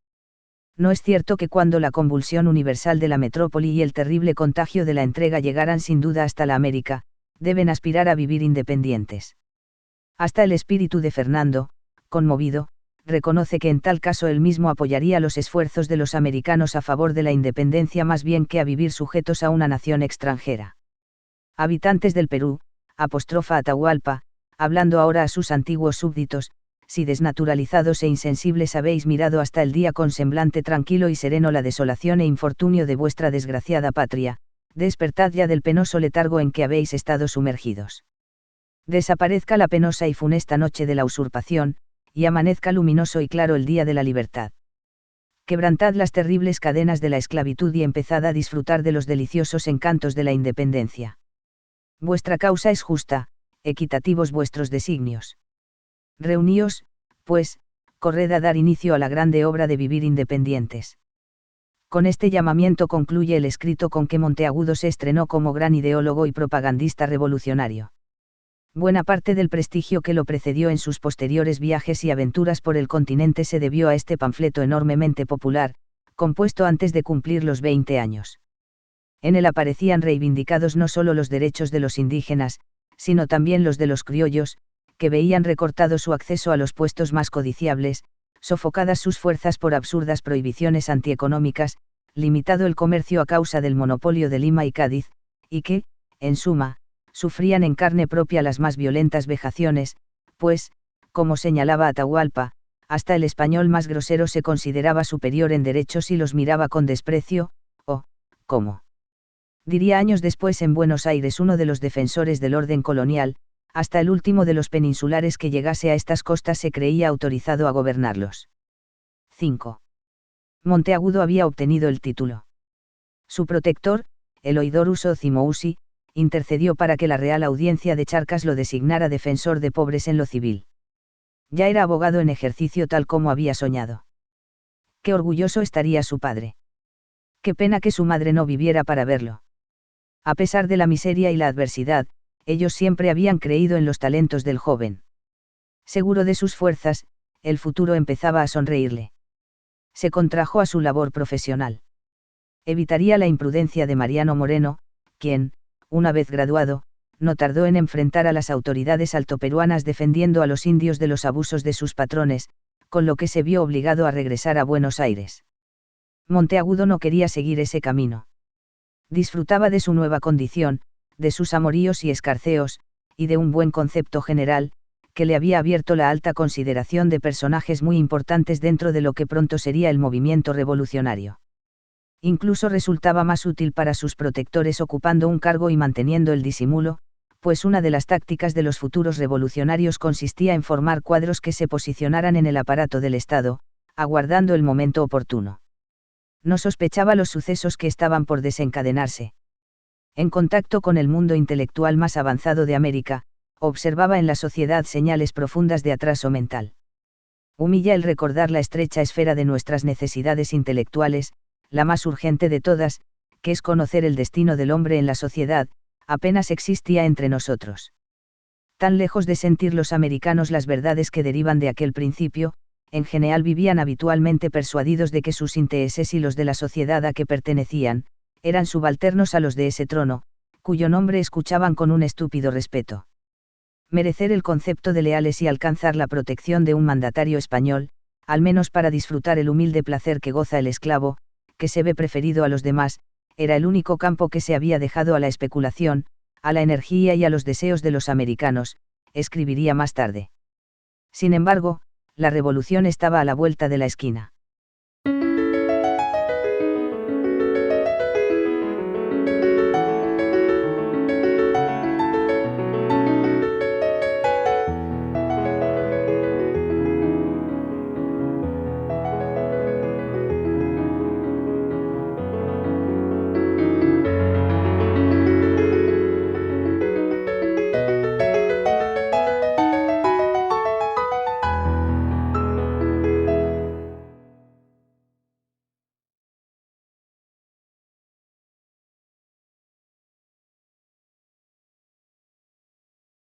No es cierto que cuando la convulsión universal de la metrópoli y el terrible contagio de la entrega llegaran sin duda hasta la América, deben aspirar a vivir independientes. Hasta el espíritu de Fernando, conmovido, reconoce que en tal caso él mismo apoyaría los esfuerzos de los americanos a favor de la independencia más bien que a vivir sujetos a una nación extranjera. Habitantes del Perú, apostrofa Atahualpa, hablando ahora a sus antiguos súbditos, si desnaturalizados e insensibles habéis mirado hasta el día con semblante tranquilo y sereno la desolación e infortunio de vuestra desgraciada patria, despertad ya del penoso letargo en que habéis estado sumergidos. Desaparezca la penosa y funesta noche de la usurpación, y amanezca luminoso y claro el día de la libertad. Quebrantad las terribles cadenas de la esclavitud y empezad a disfrutar de los deliciosos encantos de la independencia. Vuestra causa es justa, equitativos vuestros designios. Reuníos, pues, corred a dar inicio a la grande obra de vivir independientes. Con este llamamiento concluye el escrito con que Monteagudo se estrenó como gran ideólogo y propagandista revolucionario. Buena parte del prestigio que lo precedió en sus posteriores viajes y aventuras por el continente se debió a este panfleto enormemente popular, compuesto antes de cumplir los 20 años. En él aparecían reivindicados no solo los derechos de los indígenas, sino también los de los criollos, que veían recortado su acceso a los puestos más codiciables, sofocadas sus fuerzas por absurdas prohibiciones antieconómicas, limitado el comercio a causa del monopolio de Lima y Cádiz, y que, en suma, sufrían en carne propia las más violentas vejaciones, pues, como señalaba Atahualpa, hasta el español más grosero se consideraba superior en derechos y los miraba con desprecio, o, como diría años después en Buenos Aires uno de los defensores del orden colonial, hasta el último de los peninsulares que llegase a estas costas se creía autorizado a gobernarlos. 5. Monteagudo había obtenido el título. Su protector, el oidor Uso Cimousi, intercedió para que la Real Audiencia de Charcas lo designara defensor de pobres en lo civil. Ya era abogado en ejercicio tal como había soñado. Qué orgulloso estaría su padre. Qué pena que su madre no viviera para verlo. A pesar de la miseria y la adversidad, ellos siempre habían creído en los talentos del joven. Seguro de sus fuerzas, el futuro empezaba a sonreírle. Se contrajo a su labor profesional. Evitaría la imprudencia de Mariano Moreno, quien, una vez graduado, no tardó en enfrentar a las autoridades altoperuanas defendiendo a los indios de los abusos de sus patrones, con lo que se vio obligado a regresar a Buenos Aires. Monteagudo no quería seguir ese camino. Disfrutaba de su nueva condición, de sus amoríos y escarceos, y de un buen concepto general, que le había abierto la alta consideración de personajes muy importantes dentro de lo que pronto sería el movimiento revolucionario. Incluso resultaba más útil para sus protectores ocupando un cargo y manteniendo el disimulo, pues una de las tácticas de los futuros revolucionarios consistía en formar cuadros que se posicionaran en el aparato del Estado, aguardando el momento oportuno. No sospechaba los sucesos que estaban por desencadenarse. En contacto con el mundo intelectual más avanzado de América, observaba en la sociedad señales profundas de atraso mental. Humilla el recordar la estrecha esfera de nuestras necesidades intelectuales, la más urgente de todas, que es conocer el destino del hombre en la sociedad, apenas existía entre nosotros. Tan lejos de sentir los americanos las verdades que derivan de aquel principio, en general vivían habitualmente persuadidos de que sus intereses y los de la sociedad a que pertenecían, eran subalternos a los de ese trono, cuyo nombre escuchaban con un estúpido respeto. Merecer el concepto de leales y alcanzar la protección de un mandatario español, al menos para disfrutar el humilde placer que goza el esclavo, que se ve preferido a los demás, era el único campo que se había dejado a la especulación, a la energía y a los deseos de los americanos, escribiría más tarde. Sin embargo, la revolución estaba a la vuelta de la esquina.